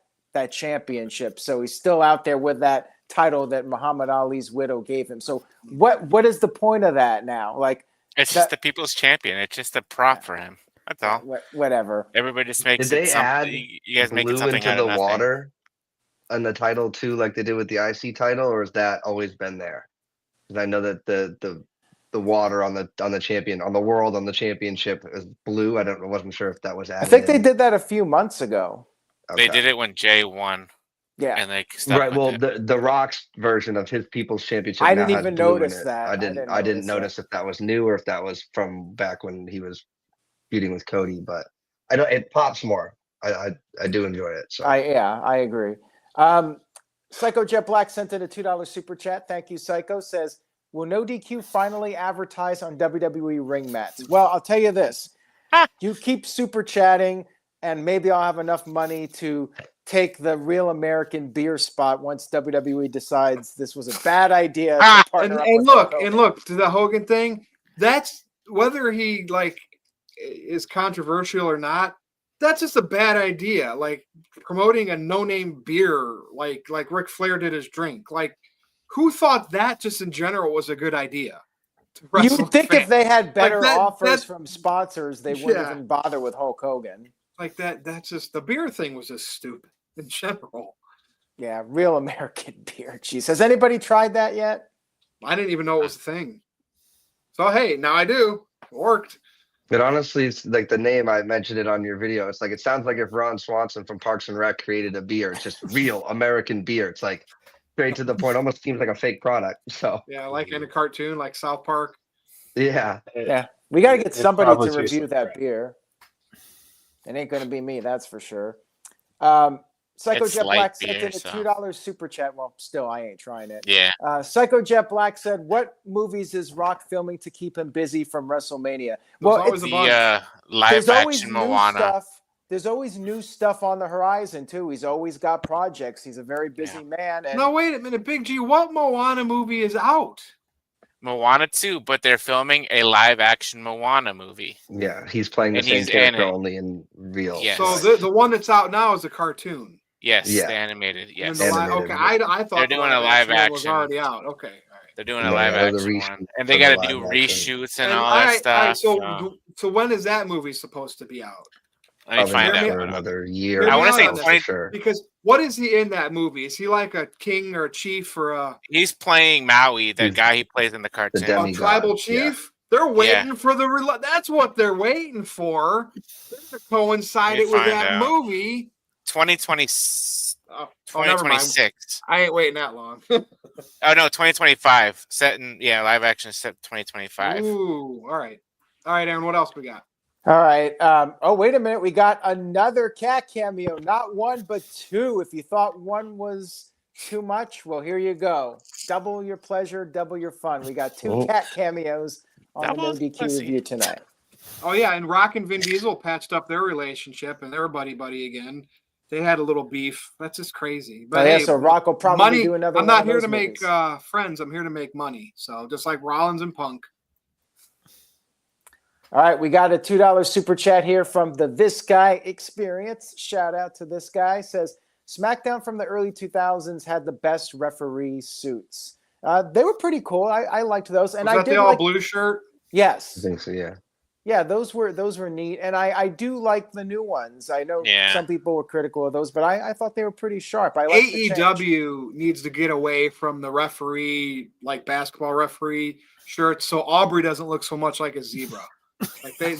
Speaker 6: championship. So he's still out there with that title that Muhammad Ali's widow gave him. So what is the point of that now? Like,
Speaker 3: it's just the people's champion. It's just a prop for him. That's all.
Speaker 6: Whatever.
Speaker 3: Everybody just makes
Speaker 4: Did
Speaker 3: it
Speaker 4: they
Speaker 3: something.
Speaker 4: add
Speaker 3: You guys make it
Speaker 4: blue
Speaker 3: something
Speaker 4: into
Speaker 3: out
Speaker 4: the
Speaker 3: of nothing.
Speaker 4: water and the title too, like they did with the IC title, or has that always been there? Because I know that the water on the champion, on the world, on the championship is blue. I wasn't sure if that was added.
Speaker 6: I think they did that a few months ago.
Speaker 3: They did it when Jay won.
Speaker 6: Yeah.
Speaker 3: And they stopped
Speaker 4: Right. Well,
Speaker 3: it.
Speaker 4: the Rock's version of his People's Championship.
Speaker 6: I
Speaker 4: now
Speaker 6: didn't
Speaker 4: has
Speaker 6: even
Speaker 4: blue in
Speaker 6: notice
Speaker 4: it.
Speaker 6: that.
Speaker 4: I didn't notice if that was new or if that was from back when he was feuding with Cody. But I don't. It pops more. I do enjoy it. So
Speaker 6: I agree. Psycho Jet Black sent in a $2 super chat. Thank you, Psycho. Says, will NoDQ finally advertise on WWE ring mats? Well, I'll tell you this. You keep super chatting, and maybe I'll have enough money to take the Real American beer spot once WWE decides this was a bad idea. To partner up with Hulk Hogan.
Speaker 1: Look to the Hogan thing. That's whether he like is controversial or not. That's just a bad idea. Like promoting a no-name beer, like Ric Flair did his drink. Like, who thought that just in general was a good idea?
Speaker 6: You'd think if they had better
Speaker 1: like
Speaker 6: offers from sponsors, they wouldn't even bother with Hulk Hogan.
Speaker 1: Like that's just the beer thing was just stupid in general.
Speaker 6: Yeah, Real American beer. Jeez, has anybody tried that yet?
Speaker 1: I didn't even know it was a thing. So hey, now I do. It worked.
Speaker 4: It honestly, it's like the name, I mentioned it on your video. It's like, it sounds like if Ron Swanson from Parks and Rec created a beer. It's just real American beer. It's like straight to the point. Almost seems like a fake product. So
Speaker 1: Yeah, like in a cartoon, like South Park.
Speaker 4: yeah.
Speaker 6: Yeah, we got to get
Speaker 2: It
Speaker 6: somebody
Speaker 2: probably
Speaker 6: to
Speaker 2: tastes
Speaker 6: review
Speaker 2: like
Speaker 6: that
Speaker 2: crap.
Speaker 6: beer. It ain't going to be me, that's for sure. Psycho
Speaker 3: It's
Speaker 6: Jet
Speaker 3: light
Speaker 6: Black sent
Speaker 3: beer,
Speaker 6: in a
Speaker 3: so.
Speaker 6: $2 super chat. Well, still, I ain't trying it.
Speaker 3: Yeah.
Speaker 6: Psycho Jet Black said, "What movies is Rock filming to keep him busy from WrestleMania?"
Speaker 1: There's
Speaker 6: Well,
Speaker 1: always
Speaker 6: it's,
Speaker 1: a bunch.
Speaker 3: The live
Speaker 6: there's always
Speaker 3: action
Speaker 6: new
Speaker 3: Moana.
Speaker 6: stuff. There's always new stuff on the horizon too. He's always got projects. He's a very busy man. And
Speaker 1: No, wait a minute, Big G. What Moana movie is out?
Speaker 3: Moana 2, but they're filming a live action Moana movie.
Speaker 4: Yeah. He's playing the
Speaker 3: And
Speaker 4: same
Speaker 3: he's
Speaker 4: character,
Speaker 3: in it.
Speaker 4: only in real.
Speaker 3: Yes.
Speaker 1: So the one that's out now is a cartoon.
Speaker 3: Yes,
Speaker 4: Yeah.
Speaker 3: the animated.
Speaker 1: And
Speaker 3: Yes.
Speaker 1: then the
Speaker 4: Animated,
Speaker 1: okay,
Speaker 4: yeah.
Speaker 1: I thought
Speaker 3: They're
Speaker 1: the
Speaker 3: doing a live
Speaker 1: one was
Speaker 3: action.
Speaker 1: already out. Okay, all right.
Speaker 3: They're doing
Speaker 4: No,
Speaker 3: a live
Speaker 4: yeah, the
Speaker 3: action
Speaker 4: reshoot
Speaker 3: one. And they
Speaker 4: for
Speaker 3: got
Speaker 4: the
Speaker 3: to do
Speaker 4: live action.
Speaker 3: reshoots and
Speaker 1: And
Speaker 3: all
Speaker 1: all
Speaker 3: that
Speaker 1: right, all right.
Speaker 3: stuff.
Speaker 1: So when is that movie supposed to be out?
Speaker 3: Let me
Speaker 4: Probably
Speaker 3: find
Speaker 4: not
Speaker 1: out.
Speaker 4: for another year.
Speaker 1: Hear
Speaker 3: I
Speaker 1: me
Speaker 3: wanna
Speaker 1: out
Speaker 3: say
Speaker 1: on this,
Speaker 3: 20
Speaker 4: for sure.
Speaker 1: Because what is he in that movie? Is he like a king or a chief or a
Speaker 3: He's playing Maui, the
Speaker 4: He's
Speaker 3: guy he plays in the cartoon.
Speaker 4: demigod.
Speaker 1: tribal
Speaker 4: yeah.
Speaker 1: chief? They're waiting for the. That's what they're waiting for. They're to coincide
Speaker 3: Let me
Speaker 1: it with
Speaker 3: find
Speaker 1: that
Speaker 3: out.
Speaker 1: movie.
Speaker 3: 2020,
Speaker 1: Oh, never mind.
Speaker 3: 2026.
Speaker 1: I ain't waiting that long.
Speaker 3: Oh no, 2025. Set in live action set 2025.
Speaker 1: Ooh, all right, Aaron. What else we got?
Speaker 6: all right. Oh, wait a minute. We got another cat cameo. Not one, but two. If you thought one was too much, well, here you go. Double your pleasure, double your fun. We got two cat cameos on
Speaker 3: Double
Speaker 6: the No DQ
Speaker 3: pussy.
Speaker 6: review tonight.
Speaker 1: Oh yeah, and Rock and Vin Diesel patched up their relationship and they're buddy again. They had a little beef. That's just crazy. But
Speaker 6: Yeah,
Speaker 1: hey,
Speaker 6: so Rock will probably
Speaker 1: money.
Speaker 6: do another.
Speaker 1: I'm
Speaker 6: one
Speaker 1: not
Speaker 6: of
Speaker 1: here
Speaker 6: those
Speaker 1: to make
Speaker 6: movies.
Speaker 1: friends. I'm here to make money. So just like Rollins and Punk.
Speaker 6: All right, we got a $2 super chat here from the This Guy Experience. Shout out to this guy. Says SmackDown from the early 2000s had the best referee suits. They were pretty cool. I liked those, and
Speaker 1: Was
Speaker 6: I
Speaker 1: that
Speaker 6: did
Speaker 1: the all
Speaker 6: like.
Speaker 1: blue shirt?
Speaker 4: I
Speaker 6: Yes,
Speaker 4: think so, yeah.
Speaker 6: yeah, those were neat, and I do like the new ones. I know
Speaker 3: Yeah.
Speaker 6: some people were critical of those, but I thought they were pretty sharp. I like the change.
Speaker 1: AEW needs to get away from the referee, like basketball referee shirts, so Aubrey doesn't look so much like a zebra. Like they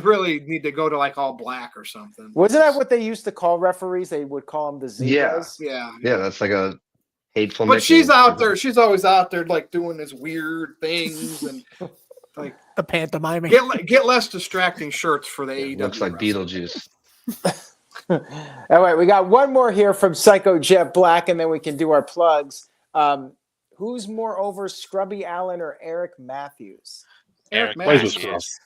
Speaker 1: really need to go to like all black or something.
Speaker 6: Wasn't that what they used to call referees? They would call them the zebras.
Speaker 1: Yeah.
Speaker 4: Yeah, that's like a hateful
Speaker 1: But she's
Speaker 4: nickname.
Speaker 1: out there. She's always out there, like doing these weird things and like
Speaker 5: The pantomiming.
Speaker 1: get less distracting shirts for the AEW.
Speaker 4: Looks like
Speaker 1: wrestlers.
Speaker 4: Beetlejuice.
Speaker 6: All right, we got one more here from Psycho Jet Black, and then we can do our plugs. Who's more over, Scrubby Allen or Eric Matthews?
Speaker 1: Eric
Speaker 2: Matthews.
Speaker 3: Matthews.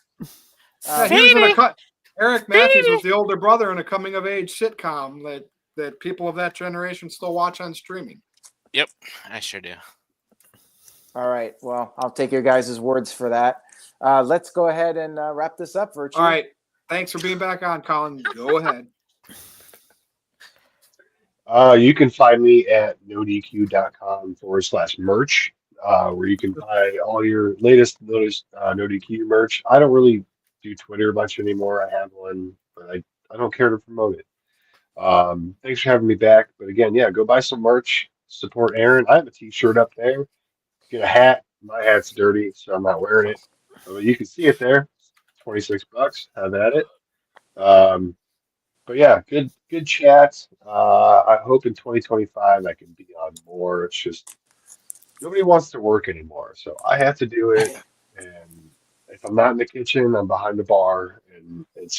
Speaker 1: Yeah, he was in a cut. Eric Matthews was the older brother in a coming of age sitcom that people of that generation still watch on streaming.
Speaker 3: Yep, I sure do.
Speaker 6: All right, well, I'll take your guys' words for that. Let's go ahead and wrap this up, Virtue.
Speaker 1: All right. Thanks for being back on, Colin. Go ahead.
Speaker 2: You can find me at nodq.com/merch, where you can buy all your latest NoDQ merch. I don't really do Twitter much anymore. I have one, but I don't care to promote it. Thanks for having me back. But again, yeah, go buy some merch. Support Aaron. I have a t-shirt up there. Get a hat. My hat's dirty, so I'm not wearing it. But you can see it there. $26. Have at it. But yeah, good chat. I hope in 2025 I can be on more. It's just nobody wants to work anymore, so I have to do it. And if I'm not in the kitchen, I'm behind the bar, and it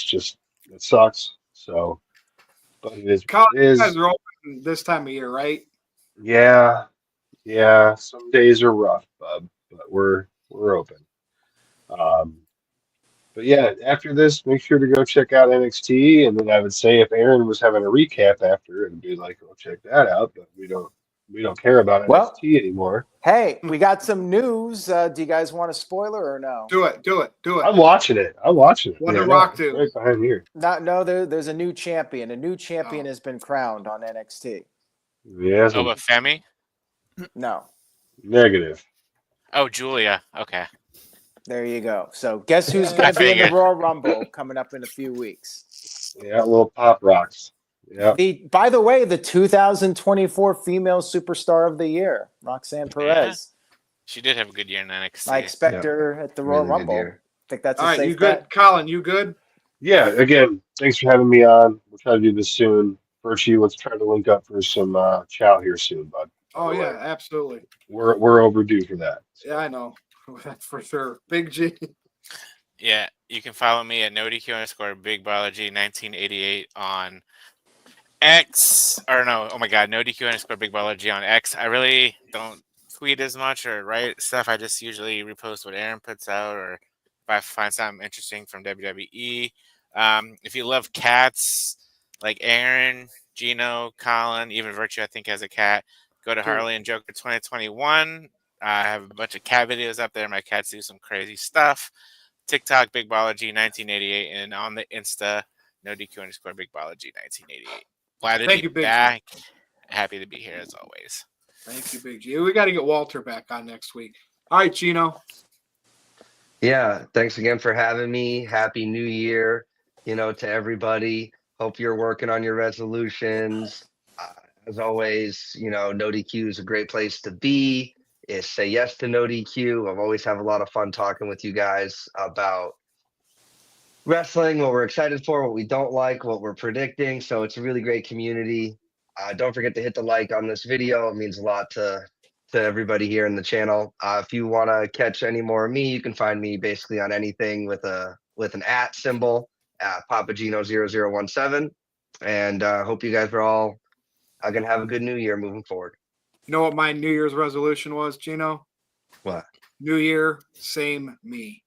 Speaker 2: sucks. So, but it is.
Speaker 1: Colin,
Speaker 2: What it
Speaker 1: you
Speaker 2: is.
Speaker 1: guys are open this time of year, right?
Speaker 2: Yeah. Some days are rough, bub, but we're open. But yeah, after this, make sure to go check out NXT, and then I would say if Aaron was having a recap after, it'd be like, go check that out. But we don't care about
Speaker 6: Well-
Speaker 2: NXT anymore.
Speaker 6: Hey, we got some news. Do you guys want a spoiler or no?
Speaker 1: Do it.
Speaker 2: I'm watching it.
Speaker 1: What did Rock
Speaker 2: it's
Speaker 1: do?
Speaker 2: right behind here.
Speaker 6: No, there's a new champion. A new champion
Speaker 1: Oh.
Speaker 6: has been crowned on NXT.
Speaker 2: Yeah,
Speaker 3: Oh, but Femi?
Speaker 6: No.
Speaker 2: negative.
Speaker 3: Oh, Julia. Okay.
Speaker 6: There you go. So guess who's
Speaker 1: I
Speaker 6: going to be in the
Speaker 3: figured.
Speaker 6: Royal Rumble coming up in a few weeks?
Speaker 2: Yeah, little pop rocks. Yeah.
Speaker 6: By the way, the 2024 Female Superstar of the Year, Roxanne Perez.
Speaker 3: She did have a good year in NXT.
Speaker 6: I expect her at the Royal
Speaker 4: Really good
Speaker 6: Rumble.
Speaker 4: year.
Speaker 6: I think that's
Speaker 1: All
Speaker 6: a
Speaker 1: right,
Speaker 6: safe
Speaker 1: you good,
Speaker 6: bet.
Speaker 1: Colin? You good?
Speaker 2: Yeah, again, thanks for having me on. We'll try to do this soon. Virtue, let's try to link up for some chow here soon, bud. By
Speaker 1: Oh
Speaker 2: the way,
Speaker 1: yeah, absolutely.
Speaker 2: we're overdue for that.
Speaker 1: Yeah, I know. That's for sure. Big G.
Speaker 3: Yeah, you can follow me at NoDQ_BigBallaG1988 on X. Or no, oh my God, NoDQ_BigBallaG on X. I really don't tweet as much or write stuff. I just usually repost what Aaron puts out or if I find something interesting from WWE. If you love cats like Aaron, Gino, Colin, even Virtue, I think has a cat. Go to Harley and Joker 2021. I have a bunch of cat videos up there. My cats do some crazy stuff. TikTok, BigBallaG1988, and on the Insta, NoDQ_BigBallaG1988. Glad to
Speaker 1: Thank
Speaker 3: be
Speaker 1: you, Big G.
Speaker 3: back. Happy to be here as always.
Speaker 1: Thank you, Big G. We got to get Walter back on next week. All right, Gino.
Speaker 4: Yeah, thanks again for having me. Happy New Year, to everybody. Hope you're working on your resolutions. As always, NoDQ is a great place to be. Say yes to NoDQ. I've always have a lot of fun talking with you guys about wrestling, what we're excited for, what we don't like, what we're predicting. So it's a really great community. Don't forget to hit the like on this video. It means a lot to everybody here in the channel. If you want to catch any more of me, you can find me basically on anything with an @ symbol at Papagino0017. And hope you guys are all going to have a good new year moving forward.
Speaker 1: You know what my New Year's resolution was, Gino?
Speaker 4: What?
Speaker 1: New Year, same me.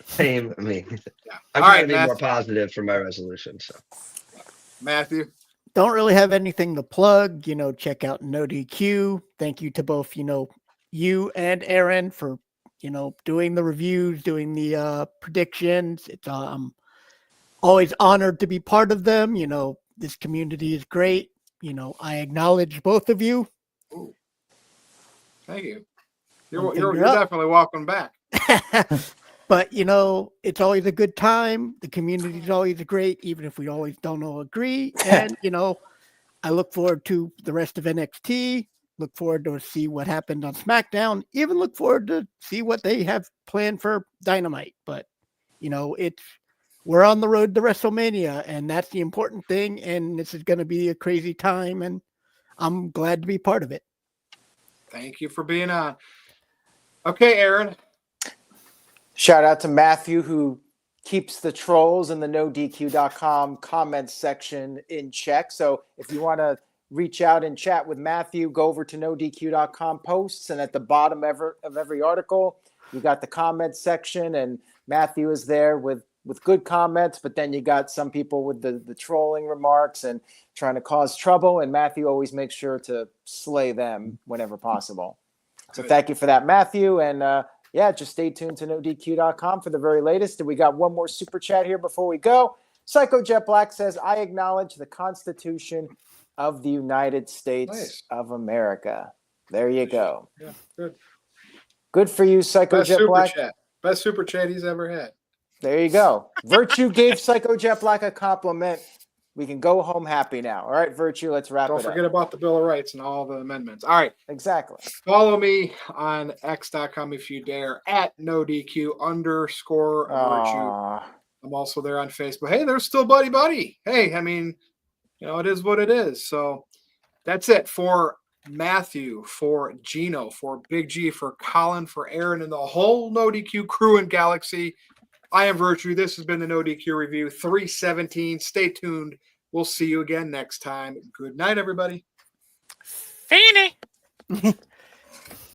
Speaker 4: Same me.
Speaker 1: Yeah.
Speaker 4: I'm
Speaker 1: All
Speaker 4: trying
Speaker 1: right,
Speaker 4: to be more
Speaker 1: Matthew.
Speaker 4: positive for my resolution. So
Speaker 1: Matthew.
Speaker 5: Don't really have anything to plug. Check out NoDQ. Thank you to both, you and Aaron for, doing the reviews, doing the predictions. It's always honored to be part of them. This community is great. I acknowledge both of you.
Speaker 1: Ooh. Thank you.
Speaker 5: One
Speaker 1: You're
Speaker 5: finger up.
Speaker 1: definitely welcome back.
Speaker 5: But it's always a good time. The community is always great, even if we always don't all agree. And I look forward to the rest of NXT. Look forward to see what happened on SmackDown. Even look forward to see what they have planned for Dynamite. But we're on the road to WrestleMania, and that's the important thing. And this is going to be a crazy time, and I'm glad to be part of it.
Speaker 1: Thank you for being on. Okay, Aaron.
Speaker 6: Shout out to Matthew, who keeps the trolls in the NoDQ.com comments section in check. So if you want to reach out and chat with Matthew, go over to NoDQ.com posts, and at the bottom of every article, you got the comments section, and Matthew is there with good comments, but then you got some people with the trolling remarks and trying to cause trouble, and Matthew always makes sure to slay them whenever possible. So thank you for that, Matthew, and just stay tuned to NoDQ.com for the very latest. And we got one more super chat here before we go. Psycho Jet Black says, I acknowledge the Constitution of the United States of America. There you go.
Speaker 1: Yeah, good.
Speaker 6: Good for you, Psycho Jet Black.
Speaker 1: Chat. Best super chat he's ever had.
Speaker 6: There you go. Virtue gave Psycho Jet Black a compliment. We can go home happy now. All right, Virtue, let's wrap it up.
Speaker 1: Don't forget about the Bill of Rights and all the amendments. All right.
Speaker 6: Exactly.
Speaker 1: Follow me on X.com if you dare at NoDQ_Virtue. I'm also there on Facebook. Hey, there's still Buddy Buddy. Hey, I mean, it is what it is. So that's it for Matthew, for Gino, for Big G, for Colin, for Aaron, and the whole NoDQ crew and galaxy. I am Virtue. This has been the NoDQ Review 317. Stay tuned. We'll see you again next time. Good night, everybody.
Speaker 3: Feeny.